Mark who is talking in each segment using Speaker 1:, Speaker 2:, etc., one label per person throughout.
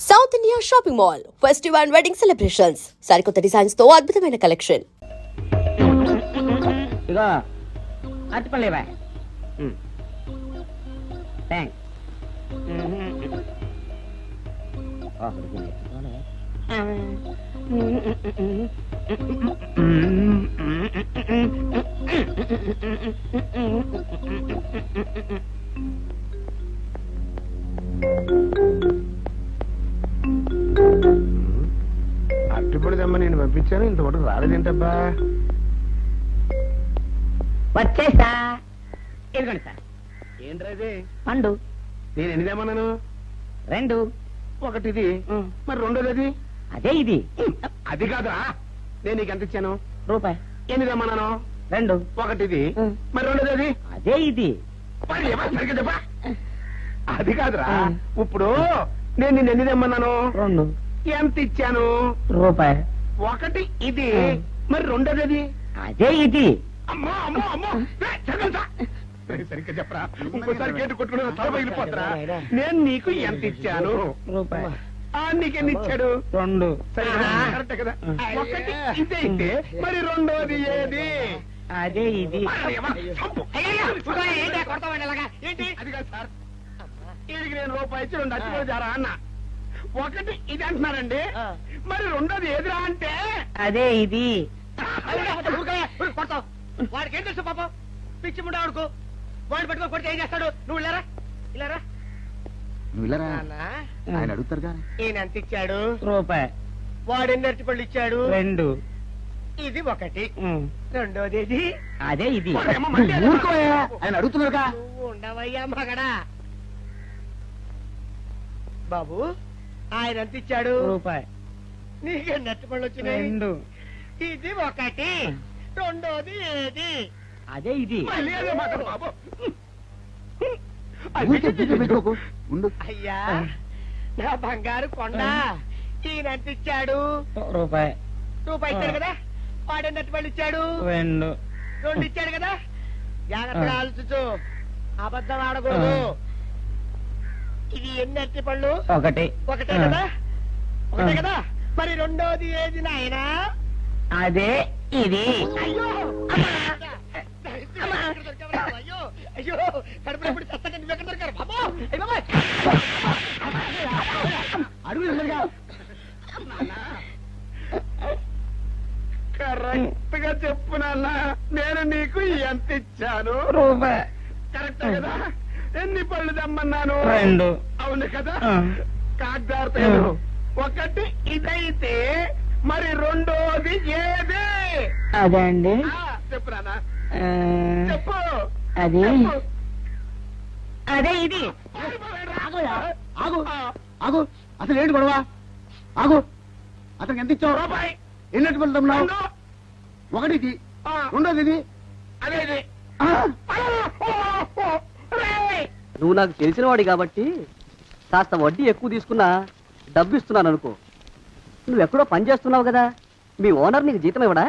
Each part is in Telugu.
Speaker 1: South India shopping mall festival and wedding celebrations సరికొత్త డిజైన్స్ తో అద్భుతమైన కలెక్షన్.
Speaker 2: ఇగో అరటిపళ్ళేవా థ్యాంక్స్.
Speaker 3: అట్టుపడిదమ్మా నేను పంపించాను, ఇంతవరకు రాలేదేంటబ్బా?
Speaker 2: వచ్చేసా. ఇదిగోండి సార్.
Speaker 3: ఏంట్రాది?
Speaker 2: పండు
Speaker 3: నేను ఎన్ని తెమ్మన్నాను?
Speaker 2: 2.
Speaker 3: ఒకటిది, మరి రెండోది అది?
Speaker 2: అదే ఇది.
Speaker 3: అది కాదురా, నేను నీకు ఎంత ఇచ్చాను?
Speaker 2: రూపాయి.
Speaker 3: ఎన్ని తెమ్మన్నాను?
Speaker 2: 2.
Speaker 3: ఒకటిది, మరి రెండోది అది?
Speaker 2: అదే ఇది.
Speaker 3: మరి ఏమో సరిగ్గా చెప్పా. అది కాదురా, ఇప్పుడు నేను నిన్ను ఎన్ని తెమ్మన్నాను?
Speaker 2: 2.
Speaker 3: ఎంత ఇచ్చాను?
Speaker 2: రూపాయి.
Speaker 3: ఒకటి ఇది, మరి రెండోది అది?
Speaker 2: అదే ఇది.
Speaker 3: అమ్మో అమ్మో అమ్మో, సరిగ్గా చెప్పరా, ఇంకోసారి గేటు కొట్టుకుని తల పగిలిపోతారా? నేను నీకు ఎంత ఇచ్చాను?
Speaker 2: రూపాయి.
Speaker 3: నీకెన్ని ఇచ్చాడు?
Speaker 2: 2.
Speaker 3: కరెక్ట్ కదా. ఒకటి ఇదే అయితే మరి రెండోది ఏది?
Speaker 2: అదే ఇది.
Speaker 3: అది కాదు సార్, వీడికి నేను రూపాయి ఇచ్చి 2 అచ్చులు జారా అన్న. ఒకటి ఇది అంటున్నారండి, మరి రెండోది ఏదిరా అంటే?
Speaker 2: అదే ఇది.
Speaker 4: వాడికి ఏం తెలుసు పాపం, పిచ్చి ముండా వాడుకో. వాడిని పట్టుకొని కొడితే ఏం చేస్తాడు? నువ్వు ఇలారా ఇలారా.
Speaker 3: ఆయన అడుగుతారు కానీ
Speaker 4: ఈయన ఎంత ఇచ్చాడు?
Speaker 2: రూపాయి.
Speaker 4: వాడు ఎన్ని అరటిపళ్ళు ఇచ్చాడు?
Speaker 2: 2.
Speaker 4: ఇది ఒకటి, రెండోది ఇది.
Speaker 2: అదే ఇది.
Speaker 3: ఆయన అడుగుతున్నారుగా.
Speaker 4: నువ్వు ఉండవయ్యా మగడా. బాబు, ఆయన ఎంత ఇచ్చాడు?
Speaker 2: రూపాయి.
Speaker 4: నీకెన్ని అరటిపళ్ళు వచ్చినాయి?
Speaker 2: 2.
Speaker 4: ఇది ఒకటి, రెండోది ఏది?
Speaker 2: అదే ఇది.
Speaker 3: మళ్ళీ అదే మాట బాబు.
Speaker 4: అయ్యా నా బంగారు కొండ, ఈయన ఎంత ఇచ్చాడు?
Speaker 2: రూపాయి.
Speaker 4: రూపాయి ఇచ్చాడు కదా. వాడు ఎన్ని అరటిపళ్ళు ఇచ్చాడు?
Speaker 2: 2.
Speaker 4: 2 ఇచ్చాడు కదా. జాగ్రత్తగా ఆలోచించు, అబద్ధం ఆడకూడదు. ఇది ఎన్ని అరటిపళ్ళు?
Speaker 2: 1.
Speaker 4: ఒకటే కదా. ఒకటే కదా, మరి రెండోది ఏది నాయనా?
Speaker 2: అదే ఇది.
Speaker 4: అయ్యో అయ్యో అయ్యో, కడుపులో ఎప్పుడు చస్తగా నువ్వెక్కడ దొరికారు బాబు?
Speaker 3: కరెక్ట్ గా చెప్పు నాన్న, నేను నీకు ఎంత ఇచ్చాను?
Speaker 2: రూపాయి.
Speaker 3: కరెక్ట్ కదా. ఎన్ని పళ్ళు తెమ్మన్నాను?
Speaker 2: 2.
Speaker 3: అవును కదా. కాగ్దారు ఒకటి ఇదైతే మరి రెండోది ఏది?
Speaker 2: అదే అండి.
Speaker 3: చెప్పు నాన్న,
Speaker 2: ఆ,
Speaker 3: చెప్పు.
Speaker 2: అది
Speaker 3: చెప్పు.
Speaker 2: అదే ఇది.
Speaker 3: ఆగు ఆగు, అసలు ఏంటి గొడవ? ఆగు, అతనికి ఎంత ఇచ్చావు? రూపాయి. ఎన్నట్టు వెళ్తున్నావు? ఒకటి ఇది, రెండోది ఇది, అదే ఇది.
Speaker 5: నువ్వు నాకు తెలిసిన వాడి కాబట్టి కాస్త వడ్డీ ఎక్కువ తీసుకున్నా డబ్బు ఇస్తున్నాను అనుకో. నువ్వెక్కడో పని చేస్తున్నావు కదా, మీ ఓనర్ నీకు జీతం ఇవ్వడా?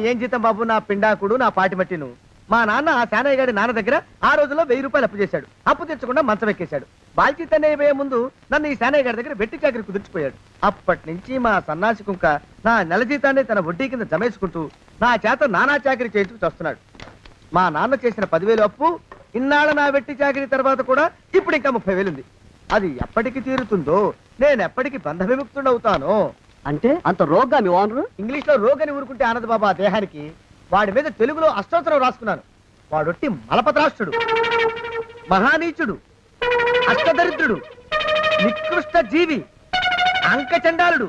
Speaker 4: ఏం జీతం బాబు, నా పిండాకుడు, నా పాటి మట్టిను. మా నాన్న ఆ శానయ్య గారి నాన్న దగ్గర ఆ రోజుల్లో 1000 రూపాయలు అప్పు చేశాడు. అప్పు తెచ్చకుండా మంచం ఎక్కేశాడు. బాల్చితనే అయిపోయే ముందు నన్ను ఈ శానయ్య గారి దగ్గర వెట్టి చాకరి కుదిర్చిపోయాడు. అప్పటి నుంచి మా సన్నాసి కుంక నా నెల జీతాన్ని తన వడ్డీ కింద జమేసుకుంటూ నా చేత నానా చాకరీ చేయించుకు వస్తున్నాడు. మా నాన్న చేసిన 10,000 అప్పు ఇన్నాళ్ళ నా వెట్టి చాకరీ తర్వాత కూడా ఇప్పుడు ఇంకా 30,000 ఉంది. అది ఎప్పటికి తీరుతుందో, నేను ఎప్పటికి బంధ విముక్తుడవుతానో.
Speaker 5: అంటే అంత రోగ్గా మీ ఓనరు?
Speaker 4: ఇంగ్లీష్ లో రోగని ఊరుకుంటే ఆనంద్ బాబా దేహానికి. వాడి మీద తెలుగులో అష్టోత్తరం రాసుకున్నాను. వాడొట్టి మలపత్రాష్ట్రుడు, మహానీచుడు, అష్టదరిద్రుడు, నికృష్ట జీవి, అంకచండాలుడు,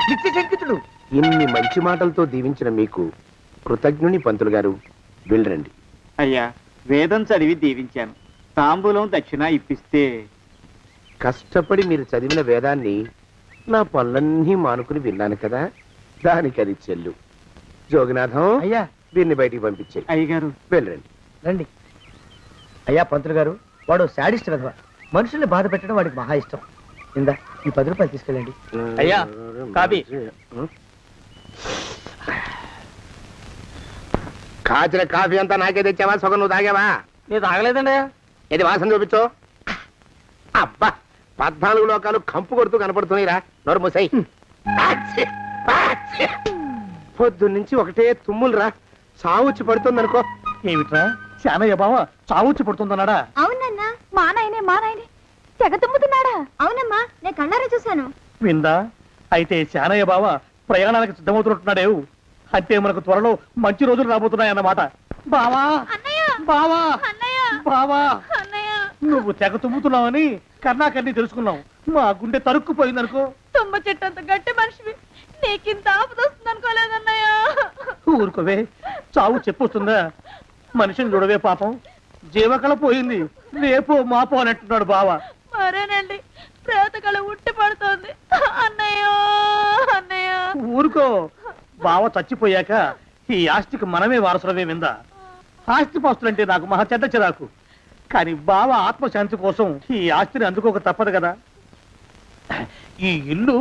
Speaker 4: నిత్యశంకితుడు.
Speaker 3: ఇన్ని మంచి మాటలతో దీవించిన మీకు కృతజ్ఞుని పంతులు గారు. వెళ్ళరండి.
Speaker 6: అయ్యా, వేదం చదివి దీవించాను. తాంబూలం దక్షిణ ఇప్పిస్తే.
Speaker 3: కష్టపడి మీరు చదివిన వేదాన్ని నా పనులన్నీ మానుకుని విన్నాను కదా, దానికి అది చెల్లు. జోగినాథం,
Speaker 4: అయ్యా
Speaker 3: దీన్ని బయటికి పంపించే.
Speaker 6: అయ్యగారు
Speaker 3: వెళ్ళరండి.
Speaker 4: రండి. అయ్యా పంతులు గారు, వాడు శాడిస్ట్ విధవ. మనుషుల్ని బాధ పెట్టడం వాడికి మహా ఇష్టం. ఇందా ఈ 10 రూపాయలు తీసుకెళ్ళండి.
Speaker 5: అయ్యా, కాపీ.
Speaker 3: కాచిన కాఫీ అంతా నాకే తెచ్చావా? సగం నువ్వు తాగావా?
Speaker 5: నేను తాగలేదండి.
Speaker 3: ఇది వాసన చూపించు. అబ్బా, 14 లోకాలు కంపు కొడుతూ కనపడుతున్నాయిరా. నోరు మూసాయి. పొద్దున్నుంచి ఒకటే తుమ్ములురా. సావుచ్చి పడుతుంది అనుకో.
Speaker 4: ఏమిట్రా శానయ్య బావ చావుచ్చి పడుతుందన్నాడా?
Speaker 7: అవునన్నా మా నాయనే తెగ తుమ్ముతున్నాడా? అవునమ్మా నేను కళ్ళారా చూశాను.
Speaker 4: విందా? అయితే శానయ్య బావ ప్రయాణానికి సిద్ధమవుతున్నట్టున్నాడేవు. అంటే మనకు త్వరలో మంచి రోజులు రాబోతున్నాయన్నమాట. బావా
Speaker 7: అన్నయ్య
Speaker 4: బావా
Speaker 7: అన్నయ్య
Speaker 4: బావా,
Speaker 7: అన్నయ్య
Speaker 4: నువ్వు తెగ తుమ్ముతున్నావని కర్ణాకర్ణి తెలుసుకున్నావు. మా గుండె తరుక్కుపోయిందనుకో.
Speaker 7: తుమ్మ చెట్టు అంత గట్టి మనిషివి, నీకింత ఆపద వస్తుంది అనుకోలేదన్నయ్య.
Speaker 4: ఊరుకోవే, చావు చెప్పొస్తుందా? మనిషిని చూడవే పాపం, జీవకళ పోయింది. రేపో మాపో అని అంటున్నాడు బావ.
Speaker 7: మరేనండి, ప్రేతకళ ఉట్టి పడుతోంది అన్నయ్య. అన్నయ్య
Speaker 4: ఊరుకో, బావ చచ్చిపోయాక ఈ ఆస్తికి మనమే వారసులమే విందా. ఆస్తి పాస్తులంటే నాకు మహా చెడ్డ చిరాకు. కానీ బావ ఆత్మశాంతి కోసం ఈ ఆస్తిని అందుకోక తప్పదు కదా. ఈ ఇల్లు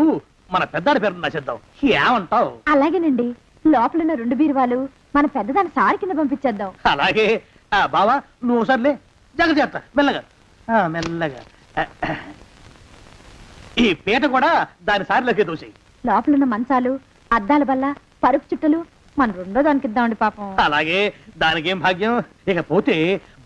Speaker 4: మన పెద్దాడి పేరు నచ్చేద్దాం. ఏమంటావు?
Speaker 7: అలాగేనండి, లోపలున్న 2 బీరువాలు మన పెద్దదాని సారి కింద పంపించేద్దాం.
Speaker 4: అలాగే. బావా నువ్వు సర్లే, జాగ్రత్త, మెల్లగా మెల్లగా. ఈ పీట కూడా దాని సారిలోకే దోసేయి.
Speaker 7: లోపలున్న మంచాలు, అద్దాల బల్ల, పరుపు చుట్టలు మన 2వ దానికి ఇద్దామండి పాపం.
Speaker 4: అలాగే, దానికేం భాగ్యం. ఇకపోతే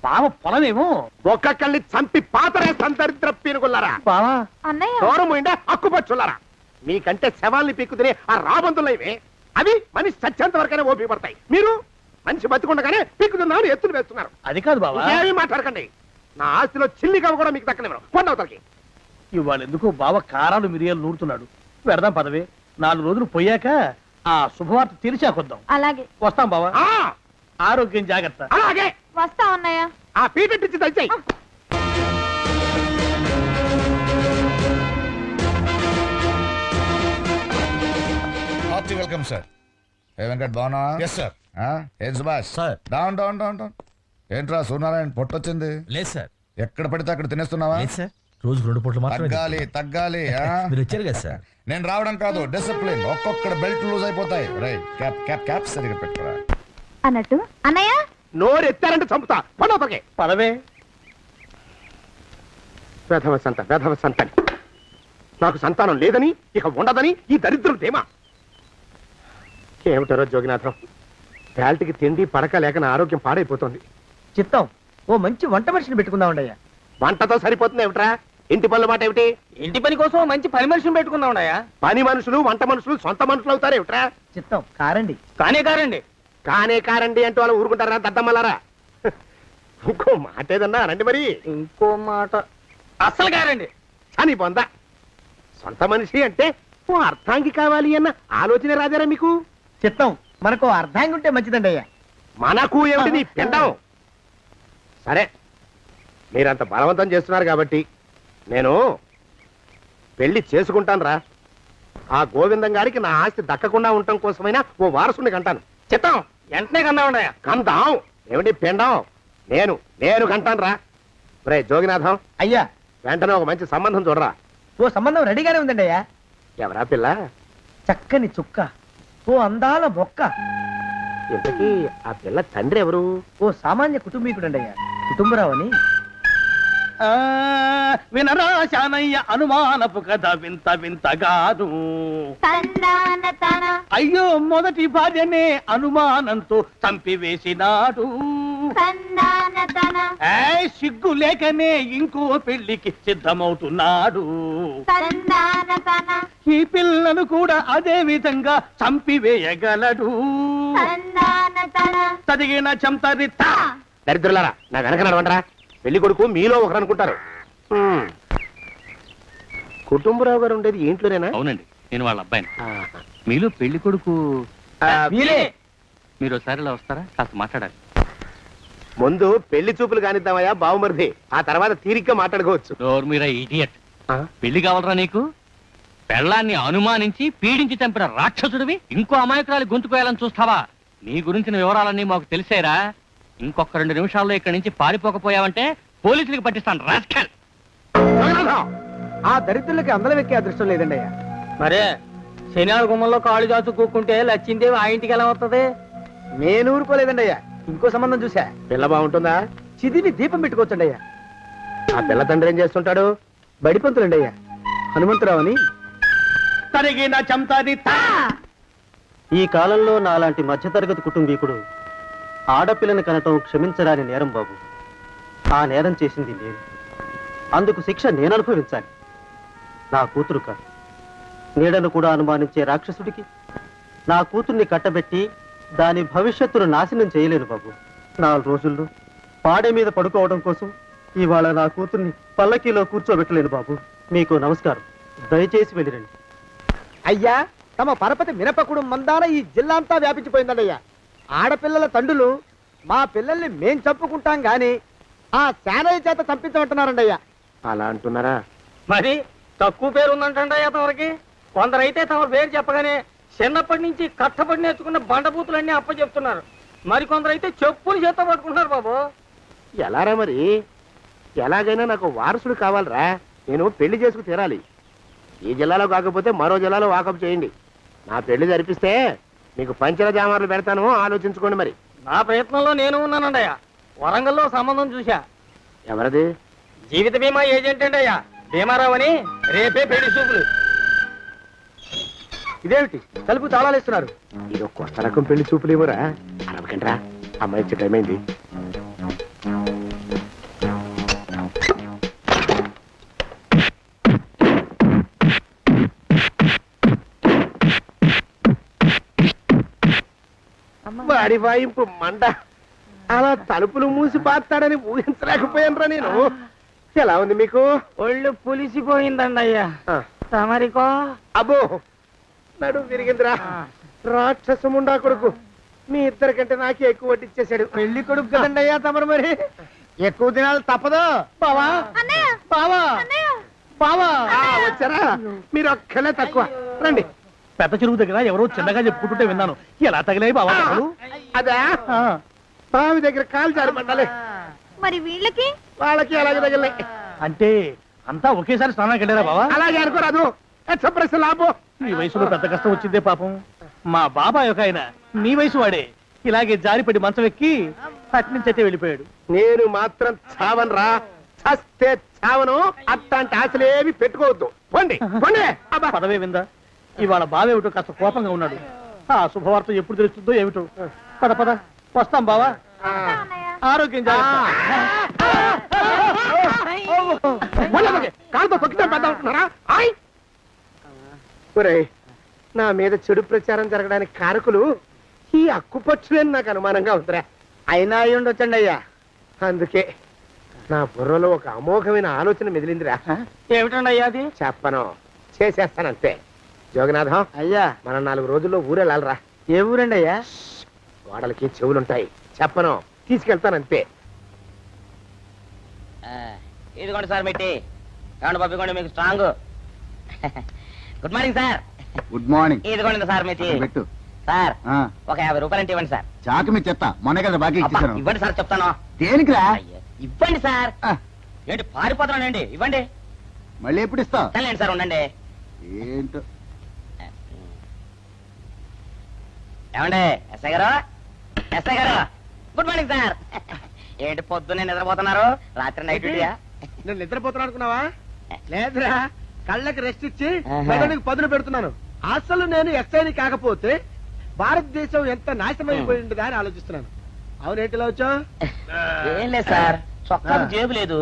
Speaker 4: బావ పొలమేమో.
Speaker 3: ఒక్కొక్కళ్ళని చంపి పాతరేస్తాను దరిద్ర పీనుకున్నారా.
Speaker 4: బావా
Speaker 7: అన్నయ్య
Speaker 3: దూరం ఉండే అక్కుపచ్చులారా. మీకంటే శవాల్ని పీక్కుతినే ఆ రాబందులు ఇవే. అవి మనిషి చచ్చేంత వరకైనా ఓపి పడతాయి. మీరు మనిషి బతికుండగానే పీక్కుతున్నామని ఎత్తులు వేస్తున్నారు.
Speaker 4: అది కాదు బావా,
Speaker 3: ఏమీ మాట్లాడకండి. నా ఆస్తిలో చిల్లి కవ్వ కూడా మీకు దక్కనివ్వరు. కొండవతలకి.
Speaker 4: ఇవాళ ఎందుకో బావ కారాలు మిరియాలు నూరుతున్నాడు. పెడదాం పదవే, 4 రోజులు పోయాక ఆ శుభవార్త తీర్చాకొద్దాం.
Speaker 7: అలాగే
Speaker 4: వస్తాం బావా.
Speaker 3: ఆ,
Speaker 4: ఆరోగ్యం జాగ్రత్త.
Speaker 3: అలాగే.
Speaker 7: వస్తా అన్నయ్య.
Speaker 3: ఆ పీటెట్టించి దయచేయి.
Speaker 8: Hearty welcome sir. ఏ వెంకట్ బాగున్నా?
Speaker 9: Yes sir.
Speaker 8: ఏం Subhash
Speaker 9: sir.
Speaker 8: Down down down down. ఏంట్రా సూర్యనారాయణ పొట్టొచ్చింది?
Speaker 9: లేదు సార్.
Speaker 8: ఎక్కడ పడితే అక్కడ తినేస్తున్నావా?
Speaker 9: లేదు సార్, రోజుకు 2 పూటలు మాత్రమే
Speaker 8: తగ్గాలి
Speaker 9: తింటాను.
Speaker 8: తగ్గాలి.
Speaker 9: మీరు వచ్చారు కదా సార్.
Speaker 8: నేను రావడం కాదు, డిసిప్లిన్. ఒక్కొక్కడ బెల్ట్ లూజ్ అయిపోతాయి. రైట్, క్యాప్ క్యాప్ క్యాప్ సరిగా పెట్టుకోరా.
Speaker 7: అన్నట్టు అన్నయ్య,
Speaker 3: నోరు ఎత్తారంటే చంపుతా. కొండవతలకి.
Speaker 4: పదవే.
Speaker 3: వేధవ సంతానం. నాకు సంతానం లేదని, ఇక ఉండదని ఈ దరిద్రులు ధీమా. ఏమిటారో జోగినాథం, వేల్టికి తిండి పడక లేక నా ఆరోగ్యం పాడైపోతుంది.
Speaker 4: చిత్తం, ఓ మంచి వంట మనిషిని పెట్టుకుందాం.
Speaker 3: వంటతో సరిపోతుంది ఏమిట్రా? ఇంటి పనుల మాట ఏమిటి?
Speaker 4: ఇంటి పని కోసం మంచి పని మనిషిని పెట్టుకుందాం.
Speaker 3: పని మనుషులు వంట మనుషులు సొంత మనుషులు అవుతారు ఏమిట్రా?
Speaker 4: చిత్తం, కారండి. కారండి.
Speaker 3: కానే కారండి అంటే వాళ్ళు ఊరుకుంటారా దద్దమ్మలారా? ఇంకో మాట ఏదన్నా రండి మరి.
Speaker 4: ఇంకో మాట అస్సలు కారండి.
Speaker 3: అని పొందా. సొంత మనిషి అంటే ఓ అర్థాంగి కావాలి అన్న ఆలోచన రాజారా మీకు?
Speaker 4: చిత్తం, మనకు అర్ధాంగి ఉంటే మంచిదండి అయ్యా.
Speaker 3: మనకు ఏమిటి నీ పిండం? సరే, మీరంత బలవంతం చేస్తున్నారు కాబట్టి నేను పెళ్లి చేసుకుంటాను రా. ఆ గోవిందం గారికి నా ఆస్తి దక్కకుండా ఉండటం కోసమైనా ఓ వారసుని కంటాను.
Speaker 4: చిత్తం, వెంటనే కన్నా
Speaker 3: కందాం ఏమిటి పిండం? నేను కంటాను రా. రే జోగినాథం,
Speaker 4: అయ్యా,
Speaker 3: వెంటనే ఒక మంచి సంబంధం చూడరా.
Speaker 4: ఓ సంబంధం రెడీగానే ఉందండి అయ్యా.
Speaker 3: ఎవరా పిల్ల?
Speaker 4: చక్కని చుక్క, ఓ అందాల మొక్క.
Speaker 3: ఇంతకీ ఆ పిల్ల తండ్రి ఎవరు?
Speaker 4: ఓ సామాన్య కుటుంబీకుడండి అయ్యా, కుటుంబరావు అని. వినరా శానయ్య అనుమానపు కథ వింత వింతగాను. అయ్యో మొదటి భార్యనే అనుమానంతో చంపివేసినాడు. సిగ్గు లేకనే ఇంకో పెళ్లికి సిద్ధమవుతున్నాడు. ఈ పిల్లను కూడా అదే విధంగా చంపివేయగలడు. చదివిన చంతరిత.
Speaker 3: దరిద్రులారా, నా వెనక నడవంటరా. పెళ్లి కొడుకు మీలో ఒకరు అనుకుంటారు. కుటుంబరావు గారు ఉండేది ఇంట్లోనేనా?
Speaker 10: అవునండి, నేను వాళ్ళ అబ్బాయిని.
Speaker 3: ఆహా.
Speaker 10: మీలో పెళ్లి కొడుకు
Speaker 4: మీరే.
Speaker 10: మీరు ఒకసారి ఇలా వస్తారా? కాస్త మాట్లాడాలి.
Speaker 3: ముందు పెళ్లి చూపులు కానిద్దామయ్యా బావుమరిది, ఆ తర్వాత తీరిగ్గా మాట్లాడుకోవచ్చు.
Speaker 10: డోర్ మీరా ఇడియట్. పెళ్లి కావాలరా నీకు? పెళ్ళాన్ని అనుమానించి పీడించి చంపిన రాక్షసుడివి ఇంకో అమాయకురాలి గొంతుకోయాలని చూస్తావా? నీ గురించిన వివరాలన్నీ మాకు తెలిసేరా. ఇంకొక 2 నిమిషాల్లో ఇక్కడి నుంచి పారిపోకపోయావంటే పోలీసులకు పట్టిస్తాను. రాస్కల్.
Speaker 4: ఆ దరిద్రులకి అందలం ఎక్కే అదృష్టం లేదండి అయ్యా. మరే శనివారం గుమ్మంలో కాళ్ళు దాచు కూకుంటే లచ్చిందేవి ఆ ఇంటికి ఎలా వస్తుంది? నేను ఊరుకోలేదండి అయ్యా, ఇంకో సంబంధం చూసా.
Speaker 3: పిల్ల బాగుంటుందా?
Speaker 4: చిదివి దీపం పెట్టుకోవచ్చండి అయ్యా.
Speaker 3: ఆ పిల్ల తండ్రి ఏం చేస్తుంటాడు?
Speaker 4: బడిపంతులండి అయ్యా, హనుమంతరావు అని. తరిగిన చంతాది ఈ కాలంలో నాలాంటి మధ్యతరగతి కుటుంబీకుడు ఆడపిల్లని కనటం క్షమించరాని నేరం బాబు. ఆ నేరం చేసింది నేను, అందుకు శిక్ష నేను అనుభవించాలి, నా కూతురు కాదు. నీడను కూడా అనుమానించే రాక్షసుడికి నా కూతుర్ని కట్టబెట్టి దాని భవిష్యత్తును నాశనం చేయలేను బాబు. 4 రోజుల్లో పాడే మీద పడుకోవడం కోసం ఇవాళ నా కూతుర్ని పల్లకీలో కూర్చోబెట్టలేను బాబు. మీకు నమస్కారం, దయచేసి వెళ్ళిరండి. అయ్యా, తమ పరపతి మినపకుడు మందాన ఈ జిల్లా అంతా వ్యాపించిపోయిందండి అయ్యా. ఆడపిల్లల తండ్రులు మా పిల్లల్ని మేం చంపుకుంటాం గాని ఆ శానయ్య చేత చంపించమంటున్నారండి అయ్యా.
Speaker 3: అలా అంటున్నారా?
Speaker 4: మరి తక్కువ పేరు ఉందంటండి అయ్యా తమరికి. కొందరైతే తమ పేరు చెప్పగానే చిన్నప్పటి నుంచి కట్టబడి నేర్చుకున్న బండబూతులన్నీ అప్పచెప్తున్నారు. మరి కొందరైతే చెప్పులు చేత పట్టుకుంటున్నారు బాబు.
Speaker 3: ఎలారా మరి? ఎలాగైనా నాకు వారసుడు కావాలరా. నేను పెళ్లి చేసుకు తీరాలి. ఈ జిల్లాలో కాకపోతే మరో జిల్లాలో వాకప్ చేయండి. నా పెళ్లి జరిపిస్తే మీకు పంచల జామార్లు పెడతాను, ఆలోచించుకోండి. మరి
Speaker 4: నా ప్రయత్నంలో నేను ఉన్నానండి అయ్యా. వరంగల్లో సంబంధం చూశా.
Speaker 3: ఎవరది?
Speaker 4: జీవిత బీమా ఏజెంట్ అండి అయ్యా, భీమారావు అని. రేపే పెళ్లి చూపులు. ఇదేమిటి తలుపు తాళాలేస్తున్నారు?
Speaker 3: ఇది ఒక కొత్త రకం పెళ్లి చూపులేమోరా. అరవకండ్రా, అమ్మాయి ఇచ్చే టైం అయింది. వాడి వాయింపు మంట. అలా తలుపులు మూసి పాతాడని ఊహించలేకపోయానురా నేను. ఎలా ఉంది మీకు?
Speaker 4: ఒళ్ళు పులిసిపోయిందండి అయ్యా. తమరికో?
Speaker 3: అబ్బో, నడు విరిగిందిరా. రాక్షసముండా కొడుకు మీ ఇద్దరికంటే నాకే ఎక్కువ వడ్డిచ్చేసాడు.
Speaker 4: పెళ్లి కొడుకు కదండి అయ్యా తమరు. మరి ఎక్కువ దినాలు తప్పదు. బావా బావా బావా,
Speaker 3: వచ్చారా? మీరు ఒక్కలే తక్కువ. రండి.
Speaker 4: పెద్ద చెరువు దగ్గర ఎవరో చిన్నగా చెప్పుకుంటుంటే విన్నాను. ఎలా తగిలాయి బావా?
Speaker 3: అదా, బావి దగ్గర కాలు జారి పడ్డాలే.
Speaker 7: మరి వీళ్ళకి?
Speaker 3: వాళ్ళకి అలాగే తగిలే.
Speaker 4: అంటే అంతా ఒకేసారి స్నానానికి వెళ్ళారా బావా?
Speaker 3: అలాగే అనుకోరాదు. ప్రశ్న లాభం.
Speaker 4: ఈ వయసులో పెద్ద కష్టం వచ్చిందే పాపం. మా బాబాయ్ ఒక ఆయన నీ వయసు వాడే ఇలాగే జారిపడి మంచం ఎక్కి అట్నుంచైతే వెళ్ళిపోయాడు.
Speaker 3: నేను మాత్రం చావను రా. చస్తే చావను. అట్లాంటి ఆశలేమి పెట్టుకోవద్దు. పోండి పోండి.
Speaker 4: పదవే విందా. ఇవాళ బావేమిటో కాస్త కోపంగా ఉన్నాడు. ఆ శుభవార్త ఎప్పుడు తెలుస్తుందో ఏమిటో. పద పద, వస్తాం బావా. ఆరోగ్యం జాగ్రత్త.
Speaker 3: కాలుతో తొక్కితే పెద్ద ఉంటున్నారా? ఒరేయ్, నా మీద చెడు ప్రచారం జరగడానికి కారకులు ఈ అక్కుపక్షులని నాకు అనుమానంగా ఉందిరా.
Speaker 4: అయినా అయి ఉండొచ్చండి అయ్యా.
Speaker 3: అందుకే నా బుర్రలో ఒక అమోఘమైన ఆలోచన మెదిలిందిరా.
Speaker 4: ఏమిటండి అయ్యా అది?
Speaker 3: చెప్పను, చేసేస్తానంతే. జోగనాథం
Speaker 4: అయ్యా,
Speaker 3: మనం 4 రోజుల్లో ఊరెళ్ళాలరా.
Speaker 4: ఏ ఊరండి అయ్యా?
Speaker 3: గోడలకి చెవులుంటాయి. చెప్పను, తీసుకెళ్తానంతే.
Speaker 5: ఇదిగోండి సార్ మిట్టి. ఏమండి పంపించండి, మీకు strong. Good morning sir.
Speaker 6: Good morning.
Speaker 5: ఇదిగోండి సార్ మిట్టి.
Speaker 6: పెట్టు.
Speaker 5: సార్ ఒక 50 రూపాయలు ఇవ్వండి సార్.
Speaker 6: చాకు మీ చెత్త మొన్న కదా బాకీ
Speaker 5: అబ్బా,
Speaker 6: ఇచ్చేసాను.
Speaker 5: ఇవ్వండి సార్ చెప్తాను.
Speaker 6: దేనికిరా?
Speaker 5: అయ్యో, ఇవ్వండి సార్. ఏంటి పారిపోతున్నానండి? ఇవ్వండి.
Speaker 6: మళ్ళీ ఎప్పుడు ఇస్తావు?
Speaker 5: సరేండి సార్, ఉండండి.
Speaker 6: ఏంటో.
Speaker 5: ఏమండి ఎస్ఐ గారు, ఎస్ఐ గారు, గుడ్ మార్నింగ్ సార్. ఏంటి పొద్దున్నే నిద్రపోతున్నారు? రాత్రి నైట్ డ్యూటీయా?
Speaker 3: నేను నిద్రపోతున్నా అనుకున్నావా? లేదురా, కళ్ళకి రెస్ట్ ఇచ్చి
Speaker 5: ఆహా.
Speaker 3: మెదడుకి పదులు పెడుతున్నాను. అసలు నేను ఎస్ఐని కాకపోతే భారతదేశం ఎంత నాశనం అయిపోయి ఉండదా అని ఆలోచిస్తున్నాను. అవునేంటిలా వచ్చావు?
Speaker 5: ఏం లేదు సార్, చొక్కాకు జేబు లేదు.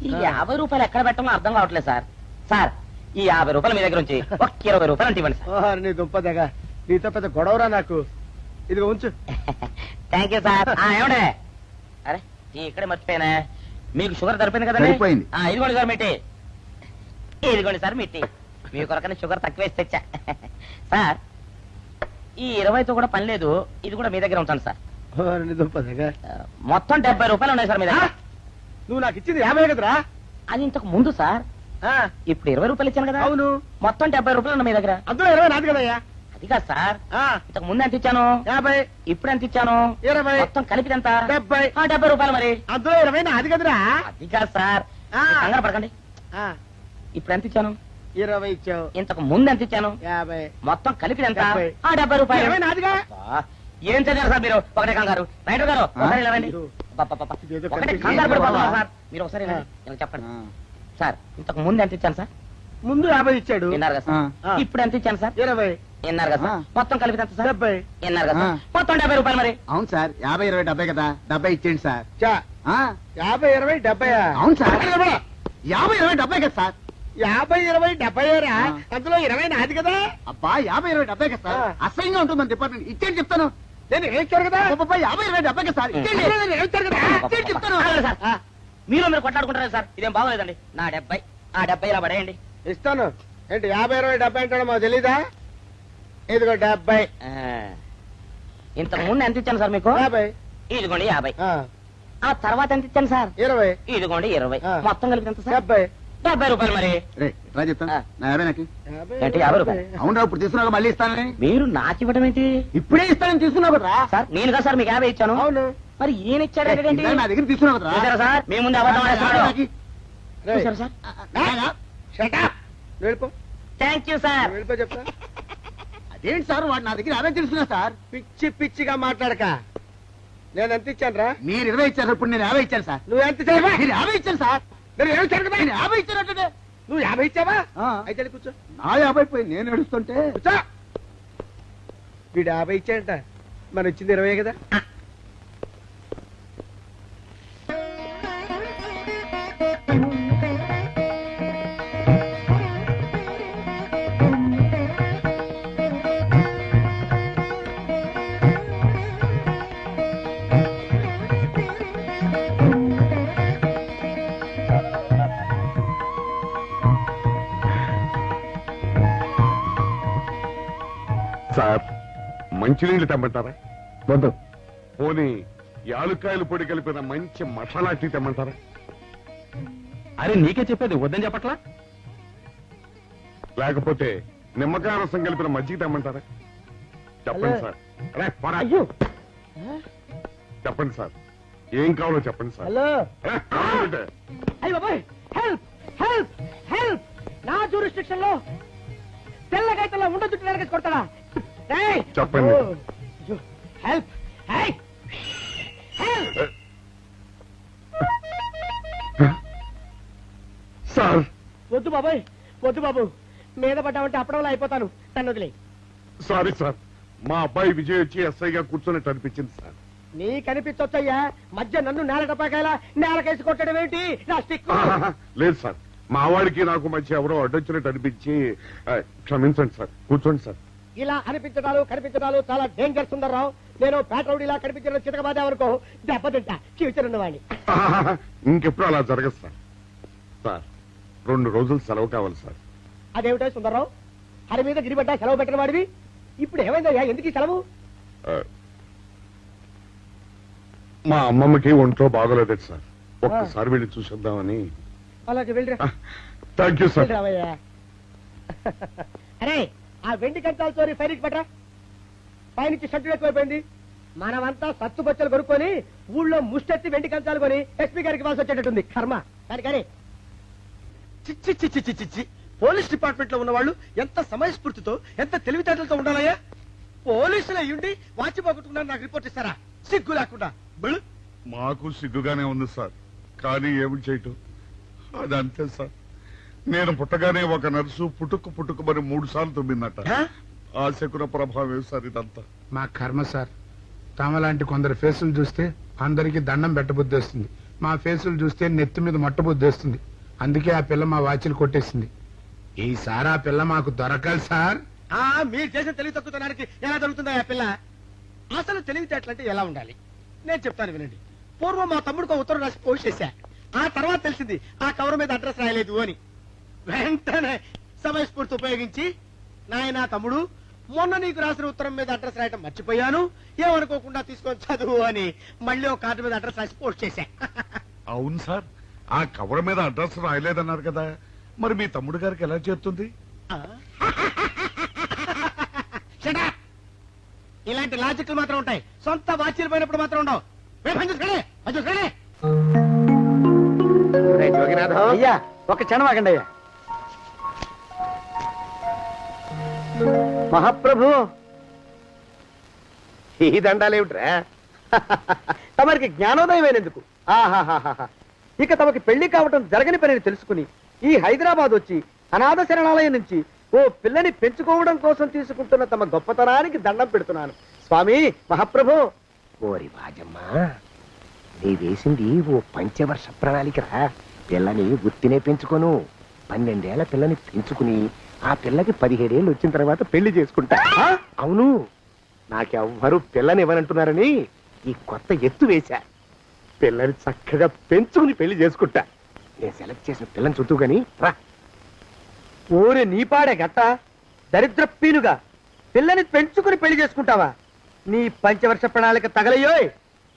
Speaker 5: ఈ 50 రూపాయలు ఎక్కడ పెట్టాలో అర్థం కావట్లేదు సార్. సార్, ఈ 50 రూపాయలు మీ దగ్గర నుంచి ఒక 20 రూపాయలు అంటే ఇవ్వండి సార్.
Speaker 3: ఓహో, నీ దుంపదగా. నీతో పెద్ద గొడవరా నాకు. ఇదిగో ఉంచు.
Speaker 5: Thank you sir. ఏమండే, అరే ఇక్కడే మర్చిపోయానా, మీకు షుగర్ సరిపోయింది కదండి?
Speaker 6: సరిపోయింది.
Speaker 5: ఇదిగోండి సార్ మిట్టి. ఇదిగోండి సార్ మిట్టి. మీ కొరకనే షుగర్ తక్కువ వేసి తెచ్చా. సార్, ఈ 20తో కూడా పని లేదు. ఇది కూడా మీ దగ్గర ఉంటాను సార్.
Speaker 3: ఓహో, నీ దుంపదగా.
Speaker 5: మొత్తం 70 రూపాయలు ఉన్నాయి సార్ మీ దగ్గర.
Speaker 3: నువ్వు నాకు ఇచ్చింది 50 కదరా?
Speaker 5: అది ఇంతకు ముందు సార్. ఇప్పుడు 20 రూపాయలు ఇచ్చాను కదా.
Speaker 3: అవును.
Speaker 5: మొత్తం 70 రూపాయలు ఉన్నాయి మీ దగ్గర.
Speaker 3: అందులో 20 నాది కదయ్యా.
Speaker 5: అది కాదు సార్, ఇంతకు ముందు ఎంత ఇచ్చాను?
Speaker 3: 50.
Speaker 5: ఇప్పుడు ఎంత ఇచ్చాను?
Speaker 3: 20.
Speaker 5: మొత్తం కలిపి ఎంత?
Speaker 3: 70.
Speaker 5: 70 రూపాయలు. మరి
Speaker 3: అందులో 20 నాది కదరా?
Speaker 5: అది కాదు సార్, కంగారు పడకండి. ఇప్పుడు ఎంత ఇచ్చాను?
Speaker 3: 20 ఇచ్చావు.
Speaker 5: ఇంతకు ముందు ఎంత ఇచ్చాను?
Speaker 3: 50.
Speaker 5: మొత్తం కలిపి ఎంత?
Speaker 3: 70.
Speaker 5: 70 రూపాయలు.
Speaker 3: 20 నాదిగా.
Speaker 5: అబ్బా, ఏం చదివారు సార్ మీరు? ఒకటే కంగారు. రైటర్ గారు ఒకసారి ఇలా రండి. అబ్బబ్బబ్బబ్బ. ఒకటే కంగారు పడిపోతున్నారు సార్. మీరు ఒకసారి ఇలా రండి. ఇలా చెప్పండి.
Speaker 2: సార్ ఇంతకు ముందు ఎంత ఇచ్చాను సార్?
Speaker 4: ముందు 50 ఇచ్చాడు.
Speaker 2: విన్నారు కదా సార్?
Speaker 4: ఆ.
Speaker 2: ఇప్పుడు ఎంత ఇచ్చాను సార్?
Speaker 4: 20,
Speaker 2: విన్నారు కదా సార్? మొత్తం కలిపి ఎంత సార్?
Speaker 4: 70.
Speaker 2: విన్నారు కదా సార్? మొత్తం 70 రూపాయలు మరి.
Speaker 3: అవును సార్ 50, 20, 70 కదా 70 ఇచ్చేయండి సార్.
Speaker 4: చా,
Speaker 3: ఆ,
Speaker 4: 50, 20, 70.
Speaker 3: అవును సార్ 50, 20, 70 కదా సార్.
Speaker 4: 50, 20, 70 రా.
Speaker 3: ఆ.
Speaker 4: అందులో 20 నాది కదా.
Speaker 3: అబ్బా 50, 20, 70 కదా సార్.
Speaker 4: ఆ.
Speaker 3: అసహ్యంగా ఉంటుంది మన డిపార్ట్మెంట్. ఇచ్చేయండి చెప్తాను.
Speaker 4: నేను ఏమిచ్చారు కదా.
Speaker 3: అబ్బబ్బా, 50, 20, 70 కదా సార్. ఇచ్చేయండి.
Speaker 4: నేను ఏమిచ్చారు కదా.
Speaker 3: ఇచ్చేయండి చెప్తాను.
Speaker 2: ఆగండి సార్. మీరు కొట్లాడుకుంటారా సార్? ఇదేం బాగోలేదండి. నా 70 ఆ 70 ఇలా పడేయండి.
Speaker 4: ఇస్తాను. ఏంటి 50, 20, 70 అంటాడు మాకు తెలీదా? ఇదిగో 70.
Speaker 2: ఇంతకు ముందు ఎంత ఇచ్చాను సార్ మీకు?
Speaker 4: 50.
Speaker 2: ఇదిగోండి 50.
Speaker 4: ఆ,
Speaker 2: ఆ తర్వాత ఎంత ఇచ్చాను సార్?
Speaker 4: 20.
Speaker 2: ఇదిగోండి 20.
Speaker 4: ఆ.
Speaker 2: మొత్తం కలిపి ఎంత సార్?
Speaker 4: 70.
Speaker 2: 70 రూపాయలు మరి.
Speaker 3: రే రా చెప్తాను.
Speaker 2: ఆ.
Speaker 3: నా 50 నాకు.
Speaker 4: 50,
Speaker 2: ఏంటి, 50 రూపాయలు?
Speaker 3: అవునరా ఇప్పుడు తీసుకున్నాక మళ్ళీ ఇస్తానని.
Speaker 2: మీరు నాకు ఇవ్వడం ఏంటి
Speaker 3: ఇప్పుడే ఇస్తానని తీసుకున్నావు కదా.
Speaker 2: సార్? నేను కదా సార్ మీకు 50 ఇచ్చాను.
Speaker 4: అవును.
Speaker 2: మరి ఈయన ఇచ్చాడు ఏంటి?
Speaker 3: ఇందాక నా దగ్గర తీసుకున్నావు కదా.
Speaker 2: చూసారా సార్? మీ ముందు అబద్ధం ఆడేస్తున్నాడు.
Speaker 4: రేయ్,
Speaker 2: చూసారా సార్?
Speaker 4: shut up. నువ్వు వెళ్ళిపో.
Speaker 2: Thank you sir.
Speaker 4: నువ్వు వెళ్ళిపో చెప్తా.
Speaker 3: అదేంటి సార్ వాడు నా దగ్గర 50 తీసుకున్నా సార్.
Speaker 4: పిచ్చి పిచ్చిగా మాట్లాడక. నేను ఎంత ఇచ్చాను రా?
Speaker 3: మీరు 20 ఇచ్చారు, ఇప్పుడు నేను 50 ఇచ్చాను సార్.
Speaker 4: నువ్వు ఎంత ఇచ్చావా?
Speaker 3: మీరు 50 ఇచ్చాను సార్.
Speaker 4: నేను ఏమి ఇచ్చాను కదా?
Speaker 3: నేను 50 ఇచ్చానంటే
Speaker 4: నువ్వు 50 ఇచ్చావా?
Speaker 3: ఆ.
Speaker 4: అయితే వెళ్ళి కూర్చో.
Speaker 3: నా 50 పోయి నేను ఏడుస్తుంటే
Speaker 4: కూర్చో. వీడు 50 ఇచ్చాడంట, మనం ఇచ్చింది 20 కదా.
Speaker 11: సార్ మంచినీళ్ళు తెమ్మంటారా? వద్దు. పోనీ యాలుక్కాయలు పొడి కలిపిన మంచి మసాలా టీ తెమ్మంటారా?
Speaker 10: అరే నీకే చెప్పేది వద్దని చెప్పట్లా?
Speaker 11: లేకపోతే నిమ్మకాయ రసం కలిపిన మజ్జిగ తెమ్మంటారా? చెప్పండి
Speaker 4: హలో.
Speaker 11: సార్. అరే, పోరా.
Speaker 4: అయ్యో.
Speaker 11: చెప్పండి సార్, ఏం కావాలో చెప్పండి సార్.
Speaker 4: హలో.
Speaker 11: అరే, కావాలంటే.
Speaker 4: అయ్య బాబాయ్, హెల్ప్ హెల్ప్ హెల్ప్. నా జ్యూరిస్డిక్షన్ లో తెల్లగైతల్లో ఉండ చుట్టూ నరకేసి కొడతాడా? ఏయ్!
Speaker 11: చెప్పండి.
Speaker 4: ఓ, అయ్యో, హెల్ప్. హై! హెల్ప్.
Speaker 11: సార్
Speaker 4: వద్దు బాబాయ్, వద్దు బాబు. మీద పడ్డామంటే అప్పడంలో అయిపోతాను. నన్ను వదిలే.
Speaker 11: సారీ సార్, మా అబ్బాయి విజయ్ వచ్చి ఎస్ఐగా కూర్చున్నట్టు అనిపించింది సార్.
Speaker 4: నీ కనిపించొచ్చయ్యా, మధ్య నన్ను నేల టపాకాయలా నేలకేసి కొట్టడం ఏంటి? నా స్టిక్.
Speaker 11: లేదు సార్, మా వాడికి నాకు మధ్య ఎవరో అడ్డొచ్చినట్టు అనిపించి క్షమించండి సార్. కూర్చోండి సార్.
Speaker 4: ఇలా అనిపించడాలు కనిపించడాలు చాలా డేంజర్ సుందర్రావు. నేను పేట్రౌడిలా కనిపించడం చితకబాదామనుకో దెబ్బతింటా ఫ్యూచర్ ఉన్నవాడిని.
Speaker 11: ఇంకెప్పుడు అలా జరగదు సార్. సార్ 2 రోజులు సెలవు కావాలి సార్.
Speaker 4: అదేమిటో సుందర్రావు, హరి మీద గిరిబడ్డా సెలవు పెట్టిన వాడివి. ఇప్పుడు ఏమైందయ్యా, ఎందుకు ఈ సెలవు?
Speaker 11: ఆ, మా అమ్మమ్మకి ఒంట్లో బాగోలేదు సార్. ఒక్కసారి వెళ్ళి చూసేద్దామని.
Speaker 4: అలాగే వెళ్ళిరా.
Speaker 11: Thank you sir.
Speaker 4: వెళ్ళిరావయ్యా. అరే, ఆ వెండి కంచాలతో ఫైరికి పెట్టరా. పైనుంచి షడ్డు ఎక్కువైపోయింది. మనమంతా సత్తు బొచ్చలు కొనుక్కొని ఊళ్ళో ముష్టెత్తి వెండి కంచాలు కొని ఎస్పీ గారికి ఇవ్వాల్సి వచ్చేటట్టుంది. కర్మ. కానీ చిచ్చి చిచ్చి చిచ్చి చిచ్చి. పోలీస్ డిపార్ట్మెంట్ లో ఉన్న వాళ్ళు ఎంత సమయస్ఫూర్తితో, ఎంత తెలివితేటలతో ఉండాలయ్యా. పోలీసులు అయ్యుండి వాచి పోగొట్టుకున్నారు నాకు రిపోర్ట్ ఇస్తారా? సిగ్గు లేకుండా. బళ్ళు.
Speaker 11: మాకు సిగ్గుగానే ఉంది సార్, కానీ ఏమి చేయటం, అదంతే సార్. నేను పుట్టగానే ఒక నర్సు పుట్టుకు మరి 3 సార్లు తుమ్మిందట. ఆ శకున ప్రభావం సార్ ఇదంతా.
Speaker 12: మా కర్మ సార్. తమలాంటి కొందరు ఫేసులు చూస్తే అందరికి దండం పెట్టబుద్ధి వస్తుంది. మా ఫేసులు చూస్తే నెత్తి మీద మట్టబుద్ధి వస్తుంది. అందుకే ఆ పిల్ల మా వాచిలు కొట్టేసింది. ఈసారి ఆ పిల్ల మాకు దొరకాలి సార్.
Speaker 4: మీరు చేసిన తెలివి తక్కువతనానికి ఎలా దొరుకుతుందా ఆ పిల్ల? అసలు తెలివితేటలంటే ఎలా ఉండాలి నేను చెప్తాను వినండి. పూర్వం మా తమ్ముడికి ఒక ఉత్తరం రాసి పోస్ట్ చేశా. ఆ తర్వాత తెలిసింది ఆ కవర్ మీద అడ్రస్ రాయలేదు అని. వెంటనే సమయస్ఫూర్తి ఉపయోగించి, నాయనా తమ్ముడు, మొన్న నీకు రాసిన ఉత్తరం మీద అడ్రస్ రాయటం మర్చిపోయాను, ఏమనుకోకుండా తీసుకొని చదువు అని మళ్ళీ ఒక కార్డు మీద అడ్రస్ రాసి పోస్ట్ చేశా.
Speaker 11: అవును సార్, ఆ కవర్ మీద అడ్రస్ రాయలేదన్నారు కదా, మరి మీ తమ్ముడు గారికి ఎలా చేరుతుంది?
Speaker 4: Shut up! ఇలాంటి లాజిక్లు మాత్రం ఉంటాయి, సొంత వాచీలు పోయినప్పుడు మాత్రం ఉండవు.
Speaker 5: అయ్యా ఒక క్షణం ఆగండి అయ్యా. మహాప్రభు,
Speaker 4: ఈ దండాలేమిట్రా?
Speaker 5: తమరికి జ్ఞానోదయం అయినందుకు. ఆహాహాహా. ఇక తమకి పెళ్లి కావటం జరగని పనిని తెలుసుకుని
Speaker 4: ఈ హైదరాబాద్ వచ్చి అనాథ శరణాలయం నుంచి ఓ పిల్లని పెంచుకోవడం కోసం తీసుకుంటున్న తమ గొప్పతనానికి దండం పెడుతున్నాను స్వామి మహాప్రభు.
Speaker 3: ఓరి బాజమ్మా, నీ వేసింది ఓ పంచవర్ష ప్రణాళికరా. పిల్లని గుర్తినే పెంచుకోను, 12 ఏళ్ల పిల్లని పెంచుకుని ఆ పిల్లకి 17 ఏళ్ళు వచ్చిన తర్వాత పెళ్లి చేసుకుంటా. అవును, నాకెవ్వరూ పిల్లని ఇవ్వనంటున్నారని ఈ కొత్త ఎత్తు వేశా. పిల్లని చక్కగా పెంచుకుని పెళ్లి చేసుకుంటా. నేను సెలెక్ట్ చేసిన పిల్లని చుట్టూ గాని రా.
Speaker 4: ఓరే నీపాడే గట్ట దరిద్ర పీనుగా పిల్లని పెంచుకుని పెళ్లి చేసుకుంటావా? నీ పంచవర్ష ప్రణాళిక తగలయ్యోయ్.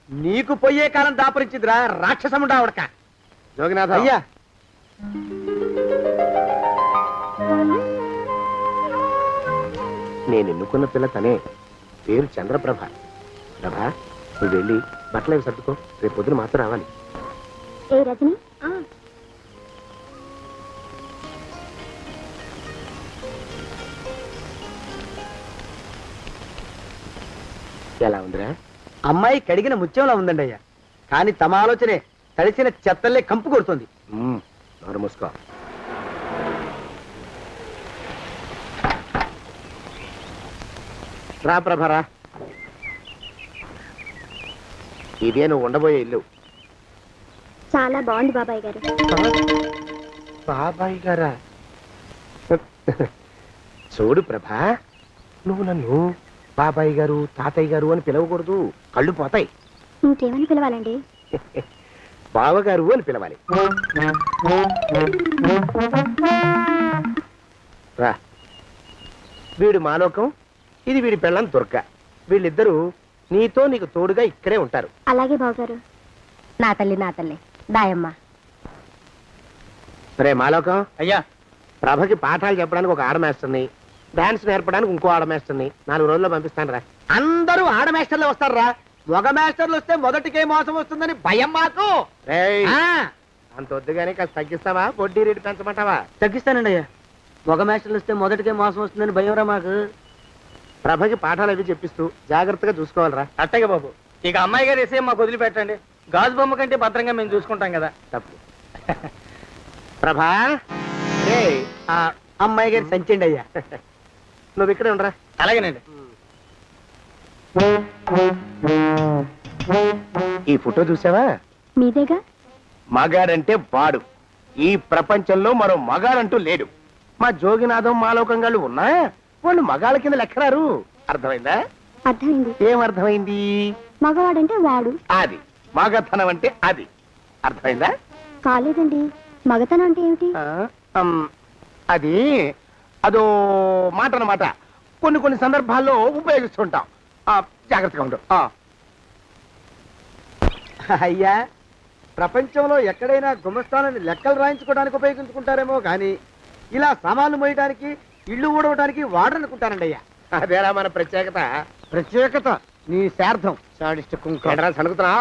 Speaker 4: నీకు పోయే కాలం దాపరించిందిరా రాక్షసముడా ఉడక.
Speaker 3: జోగినాథ
Speaker 4: అయ్యా
Speaker 3: నేను ఎన్నుకున్న పిల్ల తనే, పేరు చంద్రప్రభ. ప్రభ, నువ్వు వెళ్ళి బట్టలు అవి సర్దుకో, రేపు పొద్దున మాత్రం రావాలి.
Speaker 7: ఏ రజని
Speaker 3: ఎలా ఉందిరా?
Speaker 4: అమ్మాయి కడిగిన ముత్యంలా ఉందండి అయ్యా, కానీ తమ ఆలోచనే తడిసిన చెత్తల్లే కంపు కొడుతుంది.
Speaker 3: నోరు మూసుకో. రా ప్రభరా, ఇదే నువ్వు ఉండబోయే ఇల్లు.
Speaker 7: చాలా బాగుంది బాబాయ్ గారు.
Speaker 3: బాబాయ్ గారా? చూడు ప్రభా, నువ్వు నన్ను బాబాయ్ గారు తాతయ్య గారు అని పిలవకూడదు, కళ్ళు పోతాయి.
Speaker 7: ఇంకేమని పిలవాలండి?
Speaker 3: బావగారు అని పిలవాలి. రా, వీడు మాలోకం, ఇది వీడి పెళ్ళం దుర్గ. వీళ్ళిద్దరూ నీతో నీకు తోడుగా ఇక్కడే ఉంటారు.
Speaker 7: అలాగే బావగారు. నా తల్లి దాయమ్మ.
Speaker 3: రే మాలోకం,
Speaker 4: అయ్యా
Speaker 3: ప్రభకి పాఠాలు చెప్పడానికి ఒక ఆడమేస్తుంది, డాన్స్ నేర్పడానికి ఇంకో ఆడమేస్తుంది. 4 రోజుల్లో పంపిస్తాను రా.
Speaker 4: అందరూ ఆడ మాస్టర్లు వస్తారా? మగ మాస్టర్లు వస్తే మొదటికే మోసం వస్తుందని భయం మాకు.
Speaker 3: రేయ్,
Speaker 4: ఆ,
Speaker 3: అంత వద్దుగానే కాస్త తగ్గిస్తావా? వడ్డీ రేటు పెంచమంటావా?
Speaker 5: తగ్గిస్తానండి అయ్యా. మగ మాస్టర్లు వస్తే మొదటికే మోసం వస్తుందని భయం రా మాకు.
Speaker 3: ప్రభకి పాఠాలు అవి చెప్పిస్తూ జాగ్రత్తగా చూసుకోవాలరా.
Speaker 4: అట్టగే బాబు. ఇక అమ్మాయి గారు వేసే మాకు వదిలిపెట్టండి. గాజు బొమ్మ కంటే భద్రంగా మేము చూసుకుంటాం కదా.
Speaker 3: తప్పు. ప్రభా, రే,
Speaker 4: ఆ అమ్మాయి గారి సంచండి అయ్యా.
Speaker 3: నువ్వు ఇక్కడే ఉండరా.
Speaker 4: అలాగేనండి.
Speaker 3: ఈ ఫోటో చూసావా?
Speaker 7: మీదేగా.
Speaker 3: మగాడంటే వాడు. ఈ ప్రపంచంలో మరో మగాడంటూ లేడు. మా జోగినాథం మాలోకంగాళ్ళు ఉన్నా వాళ్ళు మగాళ్ళ కింద లెక్కరారు. అర్థమైందా?
Speaker 7: అర్థమైంది.
Speaker 3: ఏం అర్థమైంది?
Speaker 7: మగవాడంటే వాడు.
Speaker 3: అది మగతనం అంటే అది. అర్థమైందా?
Speaker 7: కాలేదండి. మగతనం అంటే ఏమిటి?
Speaker 3: అది అదో మాట అన్నమాట. కొన్ని సందర్భాల్లో ఉపయోగిస్తుంటాం. జాగ్రత్తగా ఉండు.
Speaker 4: అయ్యా, ప్రపంచంలో ఎక్కడైనా గుమస్థానాన్ని లెక్కలు రాయించుకోవడానికి ఉపయోగించుకుంటారేమో కానీ ఇలా సామాన్లు మోయడానికి, ఇల్లు ఊడవడానికి వాడరనుకుంటానండి అయ్యా.
Speaker 3: అదేరా మన ప్రత్యేకత.
Speaker 4: ప్రత్యేకత నీ శార్థం.
Speaker 3: సాడిస్ట్ కుంక సనుగుతున్నా.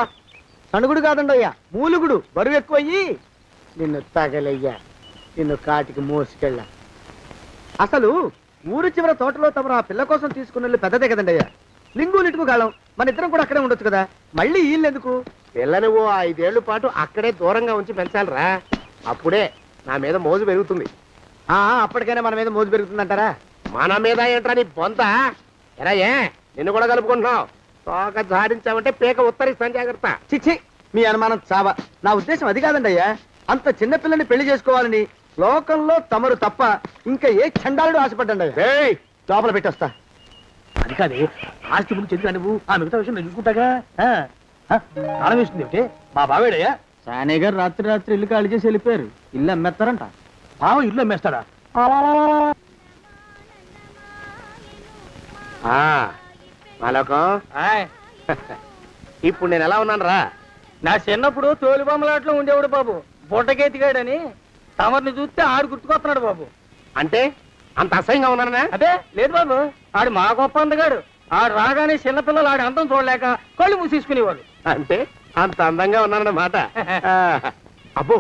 Speaker 4: సణుగుడు కాదండి అయ్యా, మూలుగుడు. బరువు ఎక్కువయ్యి
Speaker 3: నిన్ను తగలయ్యా, నిన్ను కాటికి మోసుకెళ్ళ.
Speaker 4: అసలు ఊరు చివర తోటలో తమరు ఆ పిల్ల కోసం తీసుకున్న పెద్దదే కదండి అయ్యా. లింగు లిటుకు గాలం. మన ఇద్దరం కూడా అక్కడే ఉండొచ్చు కదా. మళ్ళీ వీళ్ళు ఎందుకు?
Speaker 3: పిల్లని ఓ 5 ఏళ్ల పాటు అక్కడే దూరంగా ఉంచి పెంచాలిరా. అప్పుడే నా మీద మోజు పెరుగుతుంది.
Speaker 4: అప్పటికైనా మన మీద మోజు పెరుగుతుందంటారా?
Speaker 3: మన మీద ఏంట్రా నీ బొంత? ఎరా, ఏ నిన్ను కూడా కలుపుకుంటున్నావు? తోక జాడించావంటే పీక ఉత్తరిస్తాను, జాగ్రత్త.
Speaker 4: చిచ్చి, మీ అనుమానం చావా. నా ఉద్దేశం అది కాదండి అయ్యా. అంత చిన్న పిల్లని పెళ్లి చేసుకోవాలని లోకంలో తమరు తప్ప ఇంకా ఏ చండాలుడు ఆశపడ్డండి అయ్యా.
Speaker 3: ఏయ్, లోపల పెట్టొస్తా.
Speaker 4: అది కాదే, ఆస్తి ముందు చెందుగా నువ్వు ఆ మిగతా విషయం నేను చూసుకుంటాగా. తాళం వేస్తుంది ఏమిటి? మా బావేడయ్యా.
Speaker 5: సానే గారు రాత్రి ఇల్లు ఖాళీ చేసి వెళ్ళిపోయారు. ఇల్లు అమ్మేస్తారంట.
Speaker 4: బావ ఇల్లు అమ్మేస్తాడా?
Speaker 3: మాలోకం, ఇప్పుడు నేను ఎలా ఉన్నాను రా?
Speaker 4: నా చిన్నప్పుడు తోలుబొమ్మలాట్లో ఉండేవాడు బాబు, బుట్టకెత్తిగాడని. తమరిని చూస్తే ఆడు గుర్తుకొస్తున్నాడు బాబు.
Speaker 3: అంటే అంత అసహ్యంగా ఉన్నానా?
Speaker 4: అదే లేదు బాబు, ఆడు మా గొప్ప అందగాడు. ఆడు రాగానే చిన్నపిల్లలు ఆడి అందం చూడలేక కళ్ళు మూసేసుకునేవాడు.
Speaker 3: అంటే అంత అందంగా ఉన్నానన్నమాట. అబ్బో,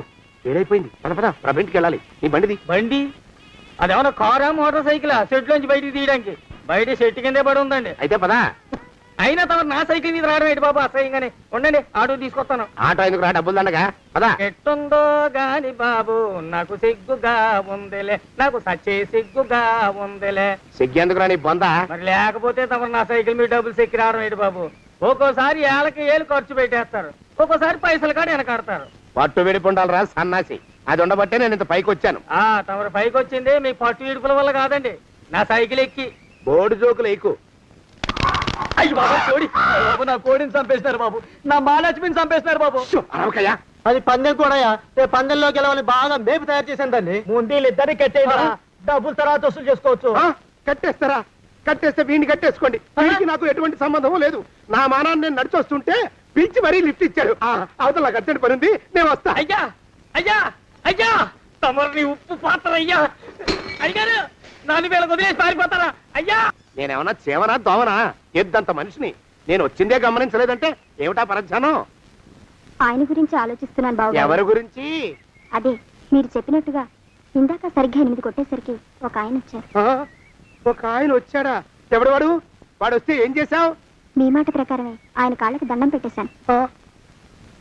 Speaker 3: ఏడైపోయింది. పద ప్రభంటికి వెళ్ళాలి. నీ బండిది.
Speaker 4: బండి అదేమన్నా కారా మోటార్ సైకిలా? సెట్లోంచి బయటికి తీయడానికి? బయట చెట్టు కిందే పడి ఉందండి.
Speaker 3: అయితే పదా.
Speaker 4: అయినా తమ నా సైకిల్ మీద రావడం ఏంటి బాబు అసహ్యంగానే ఉండండి ఆటో తీసుకొస్తాను.
Speaker 3: ఆటో ఎందుకు రా, డబ్బులు దండగా పదా.
Speaker 4: ఎట్టుందో గాని బాబు నాకు సిగ్గుగా ఉందిలే, నాకు సచ్చే సిగ్గుగా ఉందిలే.
Speaker 3: సిగ్గెందుకు రా నీ బొందా.
Speaker 4: మరి లేకపోతే తమ నా సైకిల్ మీద డబ్బులు సెక్కి రావడం ఏంటి బాబు? ఒక్కోసారి ఏళ్ళకి ఏళ్ళు ఖర్చు పెట్టేస్తారు, ఒక్కోసారి పైసలు కాడ వెనకాడతారు.
Speaker 3: పట్టు విడిపుండాలి రా సన్నాసి, అది ఉండబట్టే నేను ఇంత పైకి వచ్చాను.
Speaker 4: తమరు పైకి వచ్చింది మీ పట్టు ఇడుపుల వల్ల కాదండి, నా సైకిల్ ఎక్కి.
Speaker 3: బోర్డు జోకులు ఎక్కువ.
Speaker 4: అయ్యి బాబు కోడి, బాబు నా కోడిని చంపేసినారు బాబు, నా మహాలక్ష్మిని చంపేసినారు బాబు.
Speaker 3: అరవకయ్యా.
Speaker 4: అది పందెం కూడా పందెంలో గెలవని బాగా మేపు తయారు చేశాను దాన్ని. ముందు ఇద్దరిని కట్టేయరా, డబ్బులు తర్వాత వసూలు చేసుకోవచ్చు.
Speaker 3: కట్టేస్తారా? కట్టేస్తే వీడిని కట్టేసుకోండి, వీడికి నాకు ఎటువంటి సంబంధం లేదు. నా మానాన్ని నేను నడిచొస్తుంటే పిలిచి మరీ లిఫ్ట్ ఇచ్చాడు. అవతల నాకు అర్జెంట్ పని ఉంది, నేను వస్తా.
Speaker 4: అయ్యా అయ్యా అయ్యా, తమరిని ఉప్పు పాత్ర అయ్యా. అయ్యారు నాలుగు వేల వదిలేసి పారిపోతారా అయ్యా?
Speaker 3: నేనేమన్నా చేవనా దోవనా? ఎద్దంత మనిషిని. నేను వచ్చిందే గమనించలేదంటే ఏమిటా పరధ్యానం?
Speaker 7: ఆయన గురించి ఆలోచిస్తున్నాను బాబు.
Speaker 3: ఎవరి గురించి?
Speaker 7: అదే మీరు చెప్పినట్టుగా ఇందాక సరిగ్గా 8 కొట్టేసరికి ఒక ఆయన వచ్చారు.
Speaker 3: ఒక ఆయన వచ్చాడా? ఎవడు వాడు? వాడు వస్తే ఏం చేశావు?
Speaker 7: మీ మాట ప్రకారమే ఆయన కాళ్ళకి దండం పెట్టేశాను.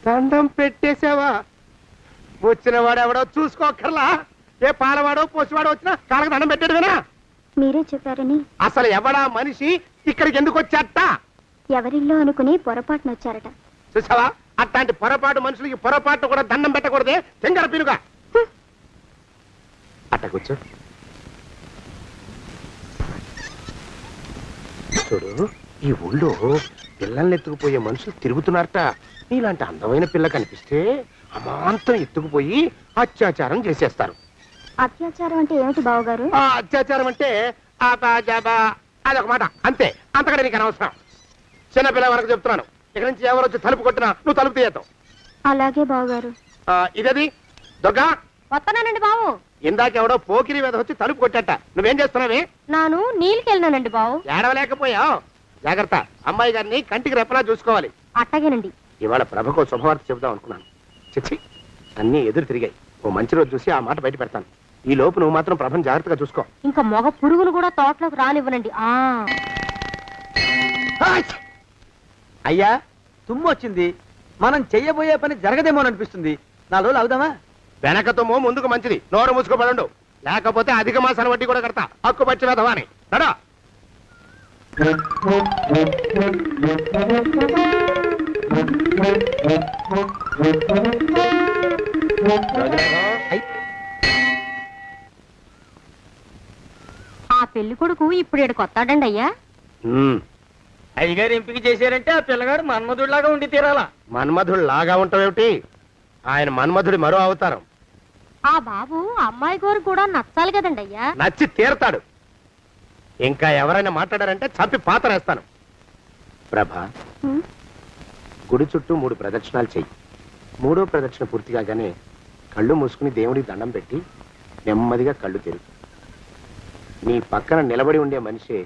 Speaker 3: దండం పెట్టేశావా? వచ్చిన వాడు ఎవడో చూసుకోకర్లా. ఏ పాలవాడో పోసివాడో వచ్చినా కాళ్ళకి దండం పెట్టాడువేనా?
Speaker 7: మీరే చెప్పారని.
Speaker 3: అసలు ఎవడా మనిషి ఇక్కడికి ఎందుకు వచ్చాట?
Speaker 7: ఎవరిల్లో అనుకుని పొరపాటున వచ్చారట.
Speaker 3: చూసావా, అట్లాంటి పొరపాటు మనుషులకి పొరపాటు కూడా దండం పెట్టకూడదే, తెంగర పినుగా. అట్ట కూర్చో. చూడు, ఈ ఊళ్ళో పిల్లల్ని ఎత్తుకుపోయే మనుషులు తిరుగుతున్నారట. నీలాంటి అందమైన పిల్ల కనిపిస్తే అమాంతం ఎత్తుకుపోయి అత్యాచారం చేసేస్తారు.
Speaker 7: అత్యాచారం అంటే ఏమిటి బావగారు?
Speaker 3: అత్యాచారం అంటే అదొక మాట అంతే, అంతకంటే నీకు అనవసరం. చిన్నపిల్ల వరకు చెప్తున్నాను. ఇక్కడి నుంచి ఎవరు వచ్చి తలుపు కొట్టినా నువ్వు తలుపు తీయతావు.
Speaker 7: అలాగే బావగారు.
Speaker 3: ఇదది దొంగ.
Speaker 7: వస్తున్నానండి బావు.
Speaker 3: ఇందాకెవడో పోకిరి మీద వచ్చి తలుపు కొట్టట. నువ్వేం చేస్తున్నావే?
Speaker 7: నాను నీళ్ళకెళ్ళినానండి బావు.
Speaker 3: ఏడవలేకపోయావు. జాగ్రత్త, అమ్మాయి గారిని కంటికి రెప్పలా చూసుకోవాలి.
Speaker 7: అట్టగేనండి.
Speaker 3: ఇవాళ ప్రభకు శుభవార్త చెబుదాం అనుకున్నాను. చిచ్చి, అన్నీ ఎదురు తిరిగాయి. ఓ మంచి రోజు చూసి ఆ మాట బయట పెడతాను. ఈ లోపు నువ్వు మాత్రం ప్రభను జాగ్రత్తగా చూసుకో.
Speaker 7: ఇంకా మొగ పురుగులు కూడా తోటలోకి రానివ్వనండి.
Speaker 4: అయ్యా తుమ్ము వచ్చింది, మనం చెయ్యబోయే పని జరగదేమోననిపిస్తుంది. 4 రోజులు అవుదామా?
Speaker 3: వెనకతోమో ముందుకు మంచిది. నోరు మూసుకోబడండు, లేకపోతే అధిక మాసాల వడ్డీ కూడా కడతా. హక్కు పచ్చి వెధవాని నడా.
Speaker 7: ఆ పెళ్లి కొడుకు ఇప్పుడు ఇక్కడ కొత్తాడండి అయ్యా.
Speaker 4: అయ్యగారు ఎంపిక చేశారంటే ఆ పిల్లగాడు మన్మధుడిలాగా ఉండి తీరాలా.
Speaker 3: మన్మధుడు లాగా ఉంటావేమిటి? ఆయన మన్మధుడి మరో అవతారం.
Speaker 7: ఆ బాబు అమ్మాయి గారు కూడా నచ్చాలి కదండి అయ్యా.
Speaker 3: నచ్చి తీరతాడు. ఇంకా ఎవరైనా మాట్లాడారంటే చంపి పాతరేస్తాను. ప్రభా, గుడి చుట్టూ 3 ప్రదక్షిణాలు చెయ్యి. 3వ ప్రదక్షిణ పూర్తి కాగానే కళ్ళు మూసుకుని దేవుడికి దండం పెట్టి నెమ్మదిగా కళ్ళు తెరుగు. నీ పక్కన నిలబడి ఉండే మనిషే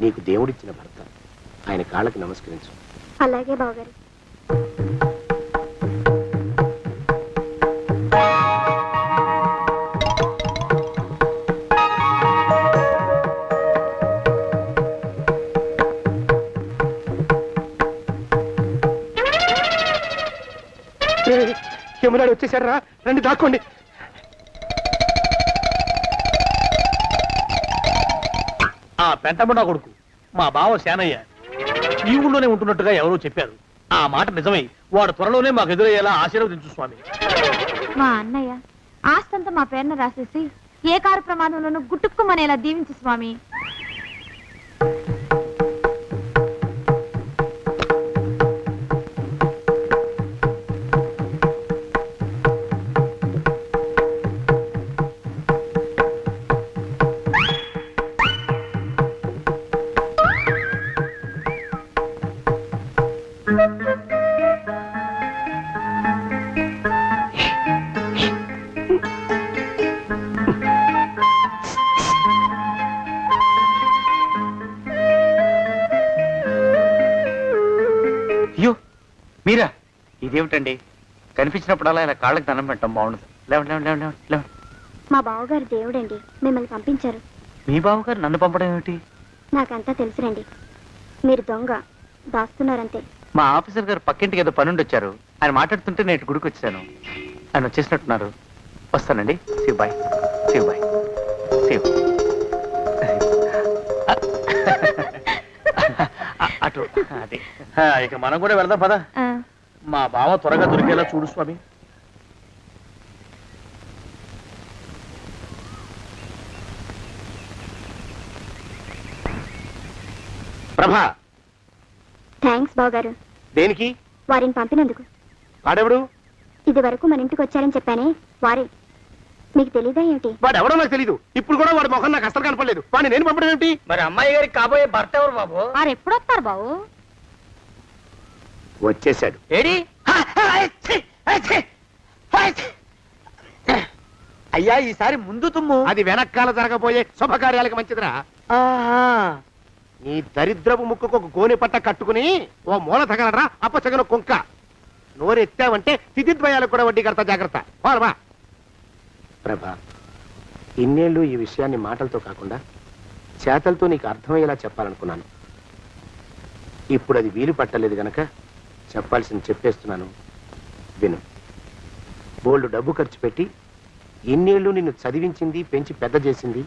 Speaker 3: నీకు దేవుడిచ్చిన భర్త. ఆయన కాళ్ళకి నమస్కరించు.
Speaker 7: అలాగే బావగారు.
Speaker 3: యమునాడు వచ్చేసాడు రా, రండి దాక్కోండి.
Speaker 10: ఆ పెంటముడా కొడుకు మా బావ శానయ్య ఈ ఊళ్ళోనే ఉంటున్నట్టుగా ఎవరో చెప్పారు. ఆ మాట నిజమై వాడు త్వరలోనే మాకు ఎదురయ్యేలా ఆశీర్వదించు స్వామి.
Speaker 7: మా అన్నయ్య ఆస్తంతా మా పేరున రాసేసి ఏ కారు ప్రమాదంలోనూ గుట్టుక్కుమనేలా దీవించు స్వామి.
Speaker 6: అయ్యో మీరా? ఇదేమిటండి, కనిపించినప్పుడల్లా ఇలా కాళ్ళకి దండం పెట్టడం బాగుండదు. లేవండి లేవండి లేవండి లేవండి.
Speaker 7: మా బావగారు దేవుడండి, మిమ్మల్ని పంపించారు.
Speaker 6: మీ బావగారు నన్ను పంపడం ఏమిటి?
Speaker 7: నాకంతా తెలుసురండి. మీరు దొంగ, దాస్తున్నారంతే.
Speaker 6: మా ఆఫీసర్ గారు పక్కింటికి ఏదో పనుండి వచ్చారు. ఆయన మాట్లాడుతుంటే నేను గుడికి వచ్చాను. ఆయన వచ్చేసినట్టున్నారు. వస్తానండి. శివ్ బాయ్. శివ్ బాయ్. శివ్. అటు అదే.
Speaker 4: ఇక మనం కూడా వెళ్దాం పద. మా బావ త్వరగా దొరికేలా చూడు స్వామి. ప్రభా,
Speaker 7: థ్యాంక్స్ బావగారు.
Speaker 4: దేనికి?
Speaker 7: వారిని పంపినందుకు.
Speaker 4: వాడెవడు?
Speaker 7: ఇది వరకు మన ఇంటికి వచ్చారని చెప్పానే వారే. మీకు తెలీదా ఏమిటి?
Speaker 4: వాడెవడో నాకు తెలీదు. ఇప్పుడు కూడా వాడి మొహం నాకు అసలు కనపడలేదు. వాడిని నేను పంపడం ఏమిటి?
Speaker 2: మరి అమ్మాయి గారికి కాబోయే భర్త ఎవరు బాబు?
Speaker 7: వారు ఎప్పుడు వస్తారు బావు?
Speaker 4: వచ్చేసాడు.
Speaker 2: ఏడి?
Speaker 4: అయ్యా, ఈసారి ముందు తుమ్ము. అది వెనకాల జరగబోయే శుభకార్యాలకు మంచిదిరా. నీ దరిద్రపు ముక్కుకు ఒక గోనె పట్ట కట్టుకుని ఓ మూల తగలరా అప్పచగల కుంక. నోరెత్తావంటే తిథిద్వయాలకు కూడా వడ్డీ కడతా, జాగ్రత్త. పోరమా. ప్రభా, ఇన్నేళ్ళు ఈ విషయాన్ని మాటలతో కాకుండా చేతలతో నీకు అర్థమయ్యేలా చెప్పాలనుకున్నాను. ఇప్పుడు అది వీలు పట్టలేదు గనక చెప్పాల్సింది చెప్పేస్తున్నాను. విను. బోల్డ్ డబ్బు ఖర్చు పెట్టి ఇన్నేళ్ళు నిన్ను చదివించింది, పెంచి పెద్ద చేసింది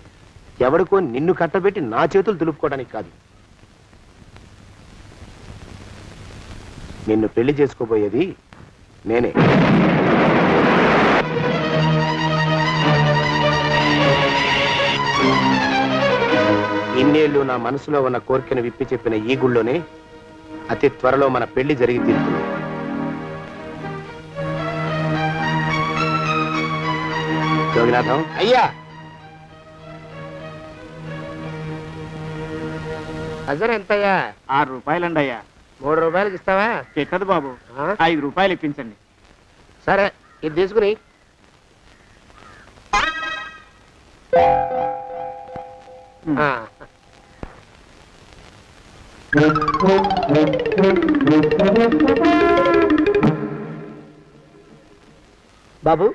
Speaker 4: ఎవడికో నిన్ను కట్టబెట్టి నా చేతులు దులుపుకోవడానికి కాదు. నిన్ను పెళ్లి చేసుకోబోయేది నేనే. ఇన్నేళ్ళు నా మనసులో ఉన్న కోరికను విప్పి చెప్పిన ఈ గుళ్ళోనే అతి త్వరలో మన పెళ్లి జరిగి తీరుతుంది. యోగినాథం. అయ్యా, హజర్ ఎంతయ్యా?
Speaker 6: 6 రూపాయలండి అయ్యా.
Speaker 4: 3 రూపాయలకి ఇస్తావా?
Speaker 6: ఎక్కదు బాబు. 5 రూపాయలు ఇప్పించండి.
Speaker 4: సరే, ఇది తీసుకుని. బాబు,